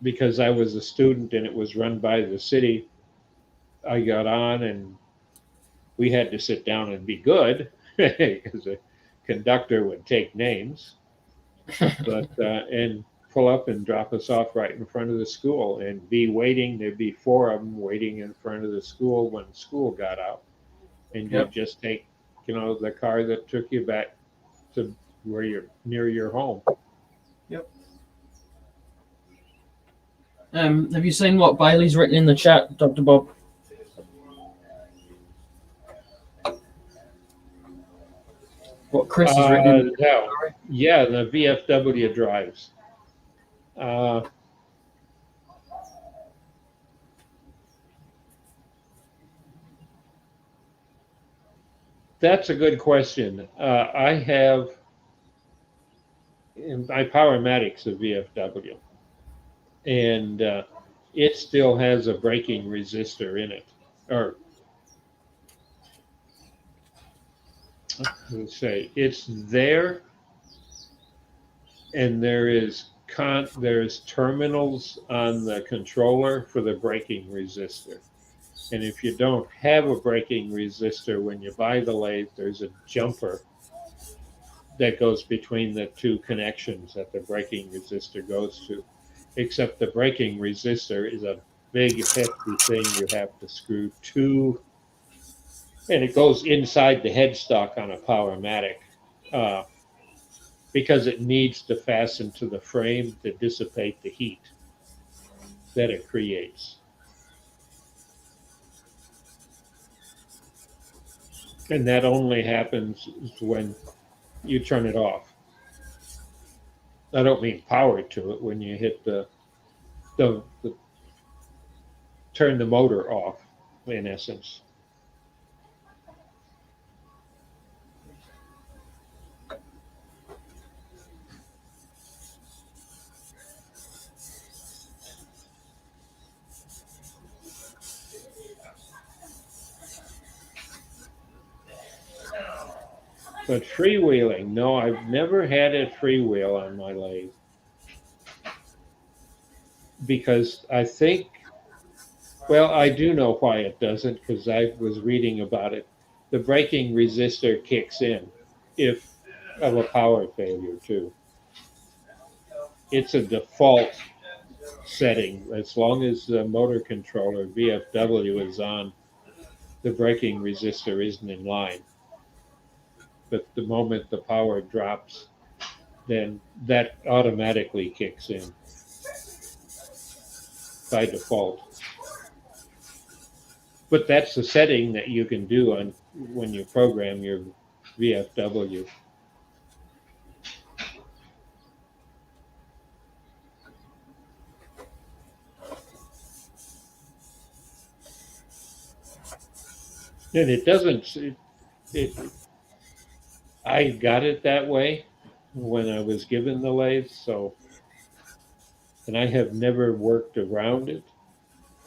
because I was a student and it was run by the city, I got on and we had to sit down and be good because the conductor would take names, but and pull up and drop us off right in front of the school and be waiting. There'd be four of them waiting in front of the school when school got out, and you'd just take, the car that took you back to where you're near your home. Yep. Have you seen what Bailey's written in the chat, Dr. Bob? What Chris has written in the chat? Yeah, the VFW drives. That's a good question. I have, my Powermatic's a VFW, and it still has a braking resistor in it. Or, let's say, it's there, and there's terminals on the controller for the braking resistor. And if you don't have a braking resistor, when you buy the lathe, there's a jumper that goes between the two connections that the braking resistor goes to. Except the braking resistor is a big, hefty thing you have to screw to, and it goes inside the headstock on a Powermatic because it needs to fasten to the frame to dissipate the heat that it creates. And that only happens when you turn it off. I don't mean power to it, when you hit the turn the motor off, in essence. But freewheeling, no, I've never had it freewheel on my lathe. Because I think, well, I do know why it doesn't, because I was reading about it. The braking resistor kicks in if of a power failure too. It's a default setting. As long as the motor controller, VFW, is on, the braking resistor isn't in line. But the moment the power drops, then that automatically kicks in by default. But that's the setting that you can do on when you program your VFW. And it doesn't, I got it that way when I was given the lathe, so, and I have never worked around it.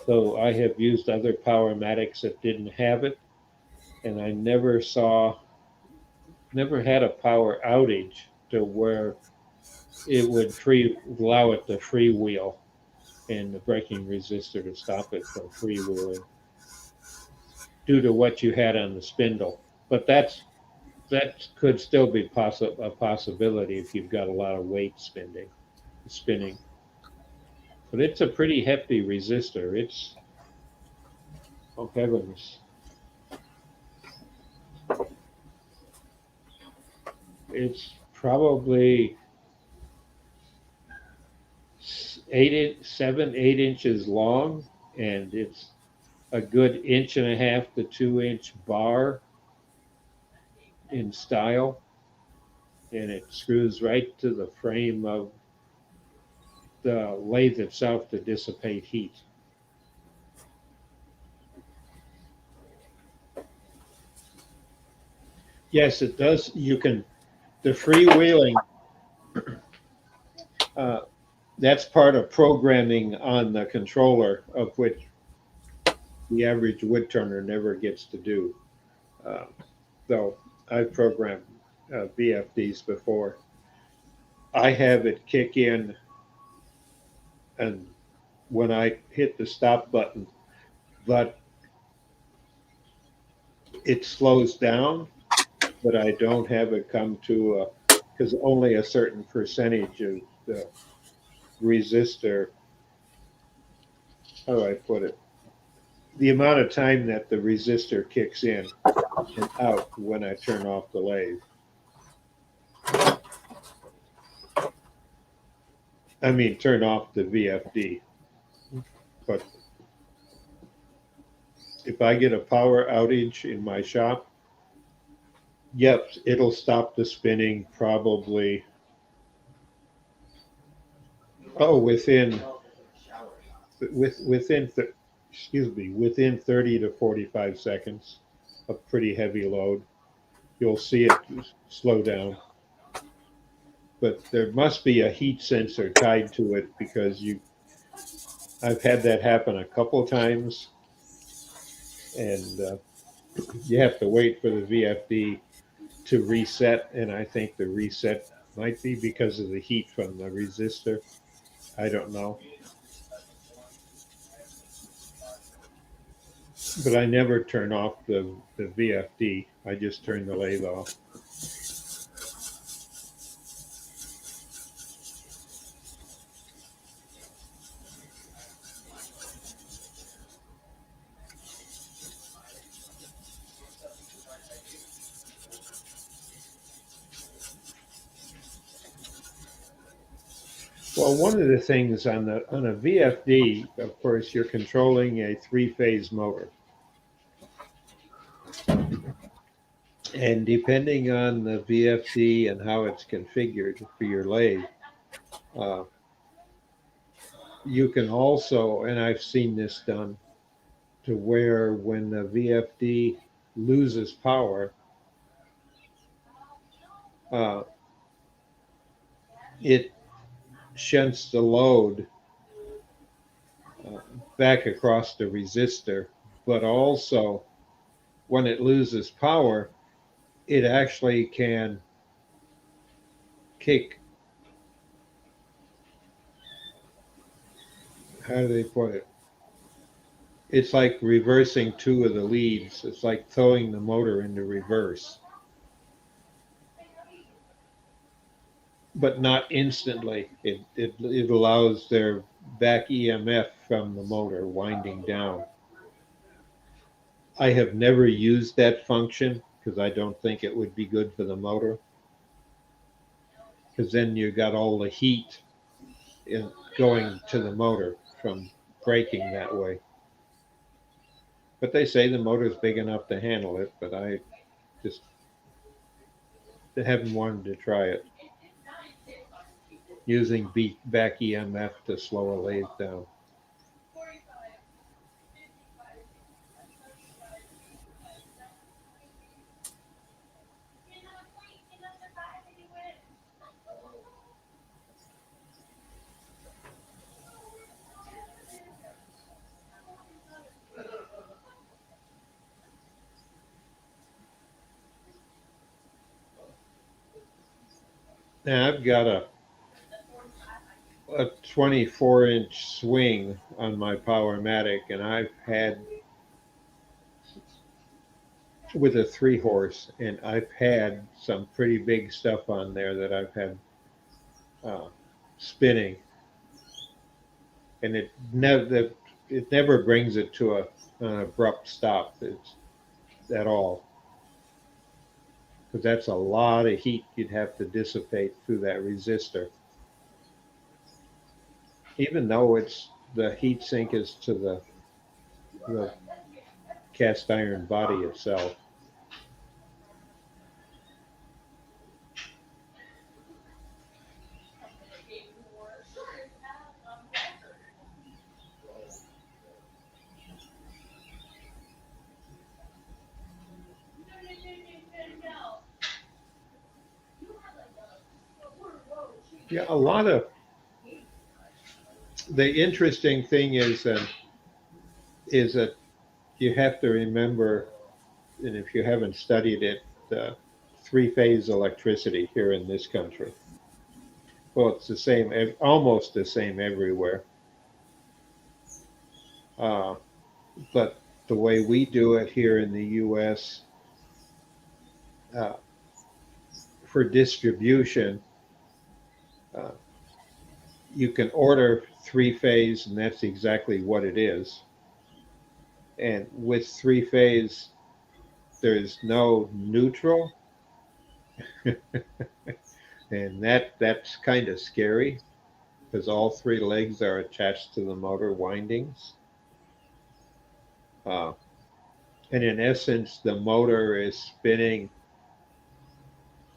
So I have used other Powermatics that didn't have it, and I never had a power outage to where it would allow it to freewheel and the braking resistor to stop it from freewheeling due to what you had on the spindle. But that could still be a possibility if you've got a lot of weight spinning. But it's a pretty hefty resistor. It's, oh heavens. It's probably 8 inches long, and it's a good 1.5 to 2 inch bar in style, and it screws right to the frame of the lathe itself to dissipate heat. Yes, it does. You can, the freewheeling, that's part of programming on the controller, of which the average wood turner never gets to do. Though I've programmed VFDs before. I have it kick in, and when I hit the stop button, but it slows down, but I don't have it come to because only a certain percentage of the resistor, how do I put it? The amount of time that the resistor kicks in and out when I turn off the lathe. I mean, turn off the VFD. But if I get a power outage in my shop, yep, it'll stop the spinning probably, within within 30 to 45 seconds of pretty heavy load. You'll see it slow down. But there must be a heat sensor tied to it because I've had that happen a couple of times, and you have to wait for the VFD to reset, and I think the reset might be because of the heat from the resistor. I don't know. But I never turn off the VFD. I just turn the lathe off. Well, one of the things on a VFD, of course, you're controlling a three-phase motor. And depending on the VFD and how it's configured for your lathe, you can also, and I've seen this done, to where when the VFD loses power, it shunts the load back across the resistor, but also when it loses power, it actually can kick, how do they put it? It's like reversing two of the leads. It's like throwing the motor into reverse. But not instantly. It allows their back EMF from the motor winding down. I have never used that function because I don't think it would be good for the motor. Because then you got all the heat going to the motor from braking that way. But they say the motor's big enough to handle it, but I just haven't wanted to try it. Using back EMF to slow a lathe down. Now I've got a 24-inch swing on my Powermatic, and I've had with a 3-horse, and I've had some pretty big stuff on there that I've had spinning, and it never brings it to an abrupt stop at all, because that's a lot of heat you'd have to dissipate through that resistor. Even though the heat sink is to the cast iron body itself. Yeah, a lot of the interesting thing is that you have to remember and if you haven't studied it, three-phase electricity here in this country. Well, it's the same, almost the same everywhere. Uh, but the way we do it here in the U.S. Uh, for distribution, uh, you can order three-phase, and that's exactly what it is. And with three-phase, there's no neutral, and that's kind of scary because all three legs are attached to the motor windings. Uh, and in essence, the motor is spinning.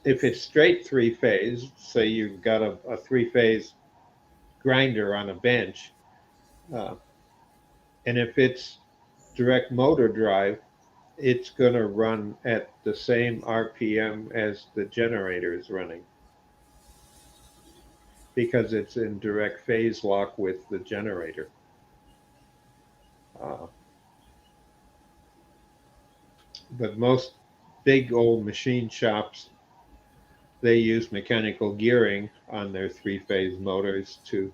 If it's straight three-phase, say you've got a three-phase grinder on a bench, uh, and if it's direct motor drive, it's going to run at the same RPM as the generator is running because it's in direct phase lock with the generator. Uh, but most big old machine shops, they use mechanical gearing on their three-phase motors to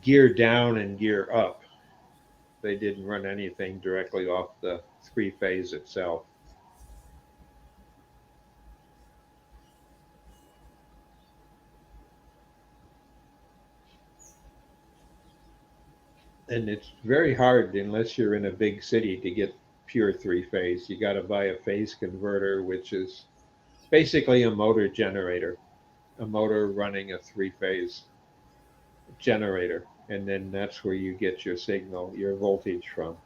gear down and gear up. They didn't run anything directly off the three-phase itself. And it's very hard unless you're in a big city to get pure three-phase. You got to buy a phase converter, which is basically a motor generator, a motor running a three-phase generator, and then that's where you get your signal, your voltage from.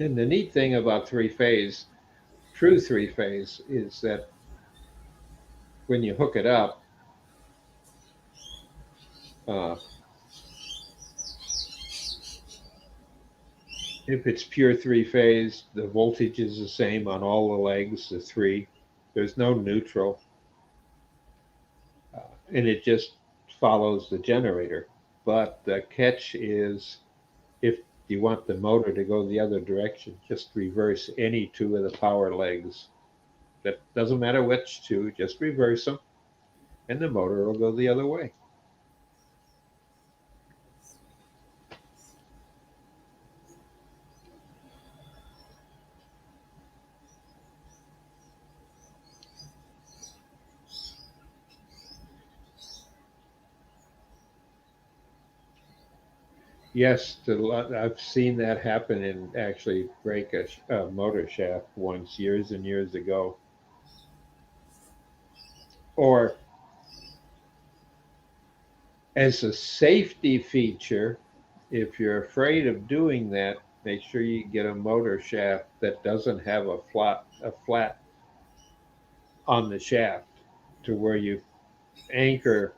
And the neat thing about three-phase, true three-phase, is that when you hook it up, uh, if it's pure three-phase, the voltage is the same on all the legs, the three. There's no neutral. And it just follows the generator. But the catch is if you want the motor to go the other direction, just reverse any two of the power legs. That doesn't matter which two, just reverse them, and the motor will go the other way. Yes, I've seen that happen and actually break a motor shaft once, years and years ago. Or as a safety feature, if you're afraid of doing that, make sure you get a motor shaft that doesn't have a flat on the shaft to where you anchor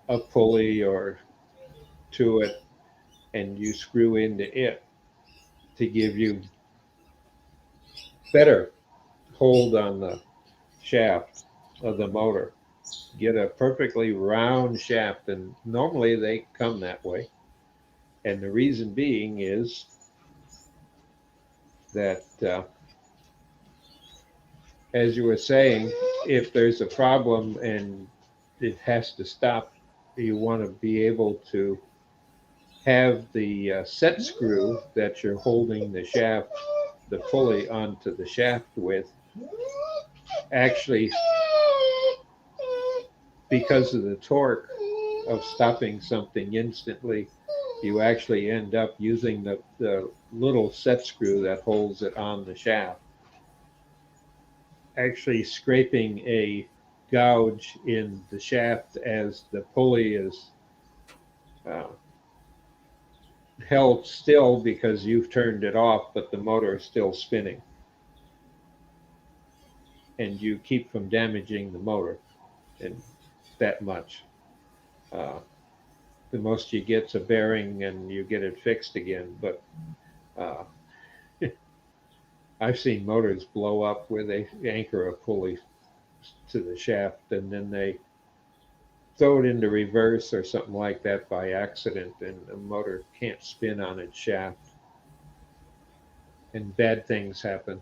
a pulley or to it and you screw into it to give you better hold on the shaft of the motor. Get a perfectly round shaft, and normally they come that way. And the reason being is that, as you were saying, if there's a problem and it has to stop, you want to be able to have the set screw that you're holding the shaft, the pulley onto the shaft with, actually, because of the torque of stopping something instantly, you actually end up using the little set screw that holds it on the shaft, actually scraping a gouge in the shaft as the pulley is held still because you've turned it off, but the motor is still spinning. And you keep from damaging the motor and that much. The most you get's a bearing and you get it fixed again. But I've seen motors blow up where they anchor a pulley to the shaft and then they throw it into reverse or something like that by accident, and the motor can't spin on its shaft, and bad things happen.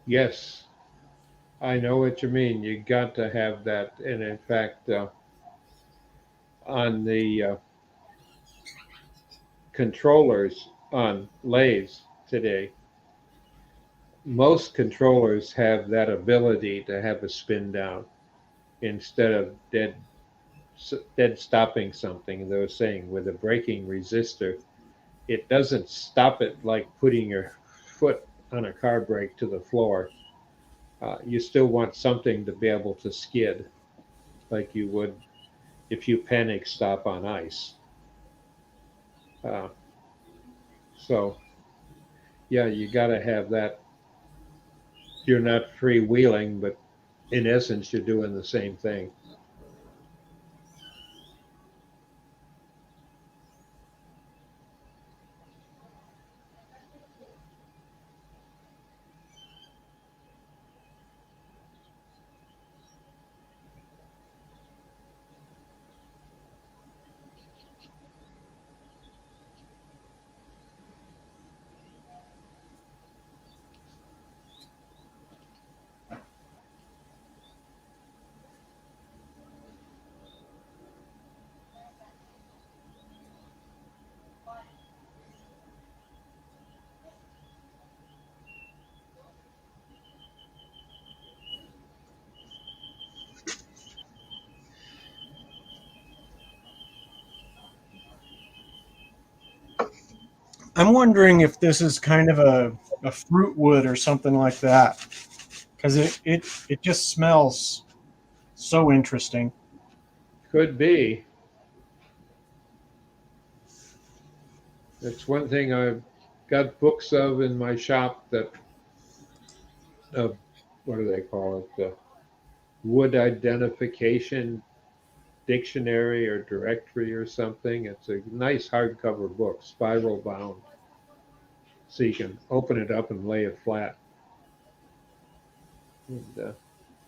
Yes, I know what you mean. You got to have that. And in fact, on the controllers on lathes today, most controllers have that ability to have a spin down instead of dead stopping something. They were saying with a braking resistor, it doesn't stop it like putting your foot on a car brake to the floor. You still want something to be able to skid like you would if you panic stop on ice. Uh, so, yeah, you got to have that. You're not freewheeling, but in essence, you're doing the same thing. I'm wondering if this is kind of a fruit wood or something like that, because it just smells so interesting. Could be. That's one thing I've got books of in my shop that, uh, what do they call it? The wood identification dictionary or directory or something. It's a nice hardcover book, spiral bound, so you can open it up and lay it flat. And,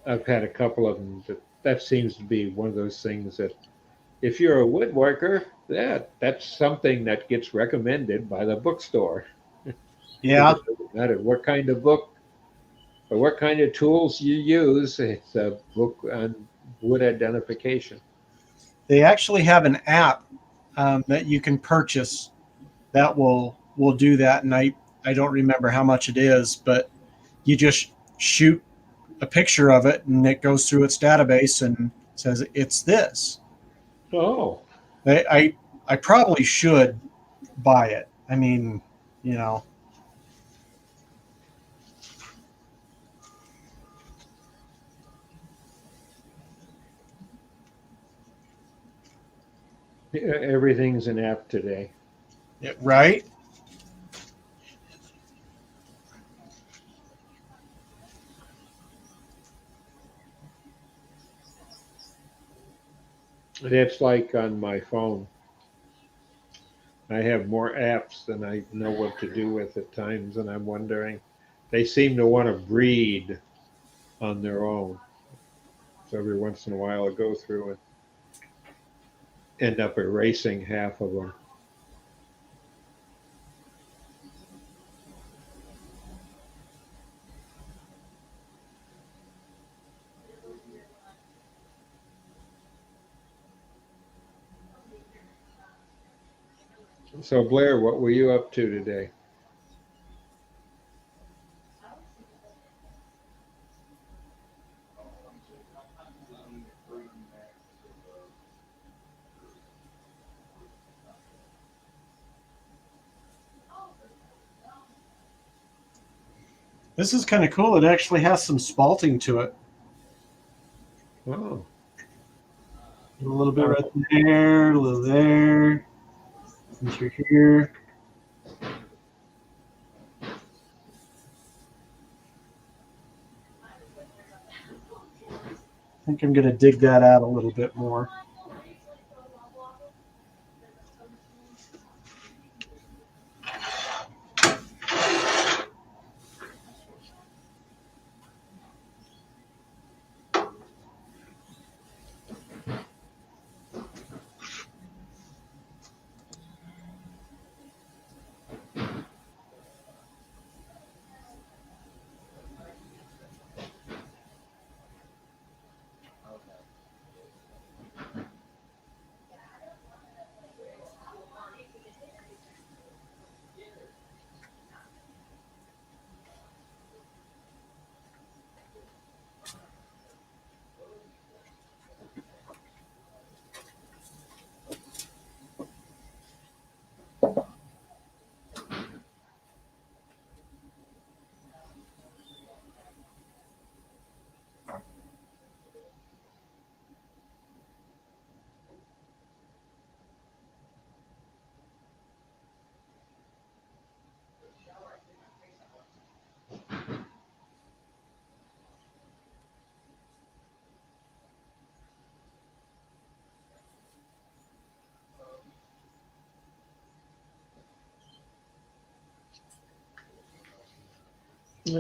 I've had a couple of them. That seems to be one of those things that, if you're a woodworker, that's something that gets recommended by the bookstore. Because Yeah, it doesn't matter what kind of book or what kind of tools you use, it's a book on wood identification. they actually have an app that you can purchase that will do that, and I don't remember how much it is, but you just shoot a picture of it, and it goes through its database and says it's this. Oh, I probably should buy it. I mean, you know, everything's an app today. right? It's like on my phone. I have more apps than I know what to do with at times, and I'm wondering. They seem to want to breed on their own. So every once in a while, I go through and end up erasing half of them. So Blair, what were you up to today? This is kind of cool. It actually has some spalting to it. Oh, A little bit right there, a little there, and through here. I think I'm going to dig that out a little bit more.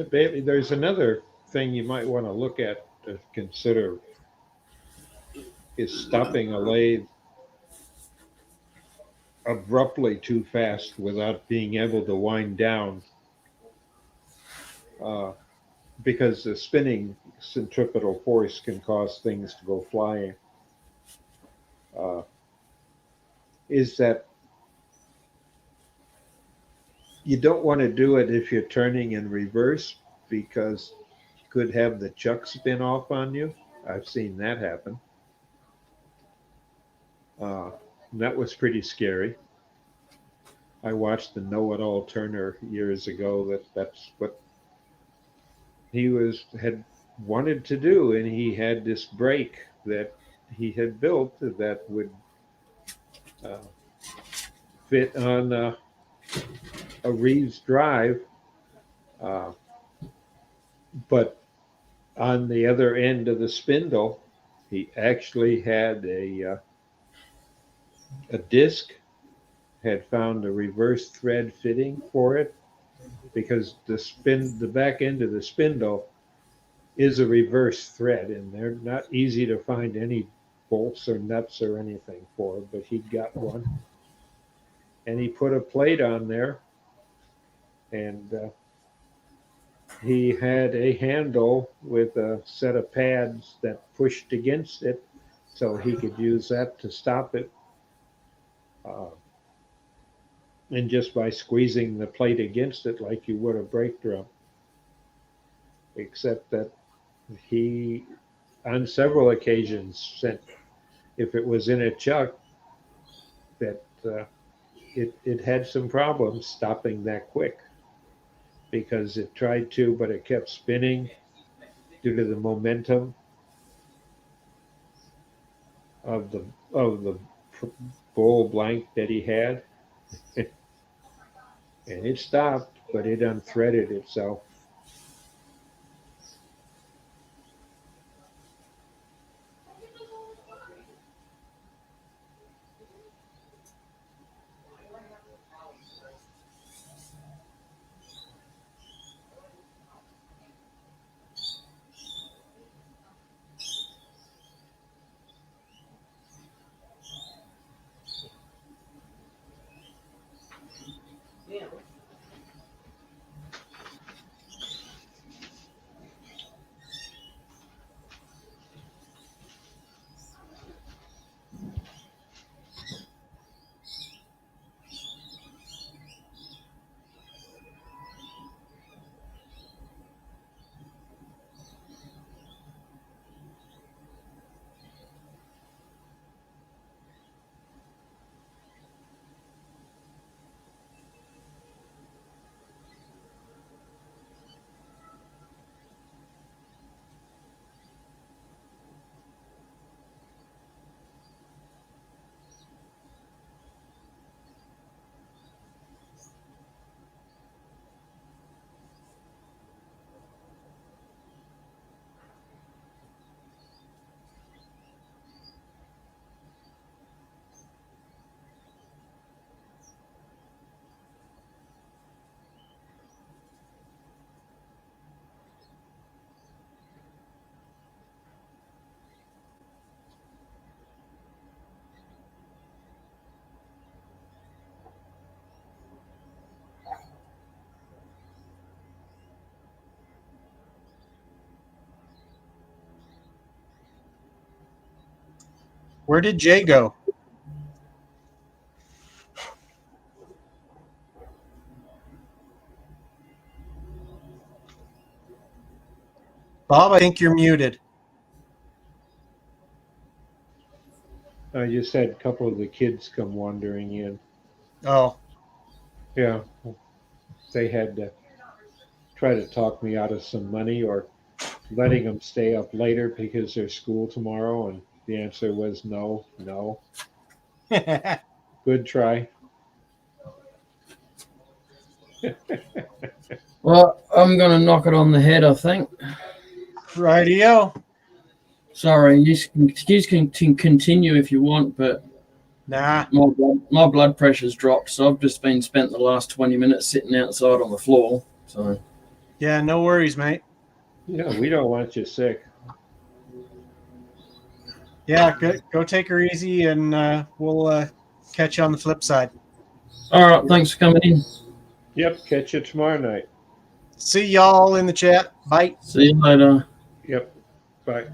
baby, there's another thing you might want to look at to consider is stopping a lathe abruptly too fast without being able to wind down, uh, because the spinning centripetal force can cause things to go flying. Uh, is that you don't want to do it if you're turning in reverse because you could have the chuck spin off on you. I've seen that happen. Uh, that was pretty scary. I watched the know-it-all Turner years ago. That's what he had wanted to do, and he had this brake that he had built that would uh, fit on a Reeves drive, uh, but on the other end of the spindle, he actually had a disc, had found a reverse thread fitting for it because the back end of the spindle is a reverse thread, and they're not easy to find any bolts or nuts or anything for, but he got one. And he put a plate on there, and he had a handle with a set of pads that pushed against it, so he could use that to stop it. And just by squeezing the plate against it like you would a brake drum, except that he, on several occasions, sent, if it was in a chuck, that it had some problems stopping that quick because it tried to, but it kept spinning due to the momentum of the bull blank that he had, and it stopped, but it unthreaded itself. Where did Jay go? Bob, I think you're muted. I just had a couple of the kids come wandering in. Oh, Yeah, they had to try to talk me out of some money or letting them stay up later because there's school tomorrow, and the answer was no, no. Good try. Well, I'm going to knock it on the head, I think. rightio. Sorry, you can continue if you want, but Nah. my blood pressure's dropped, so I've just spent the last 20 minutes sitting outside on the floor. So Yeah, no worries, mate. Yeah, we don't want you sick. Yeah, go take her easy, and we'll catch you on the flip side. all right, thanks for coming in. Yep, catch you tomorrow night. See y'all in the chat. Bye. See you later. Yep, bye.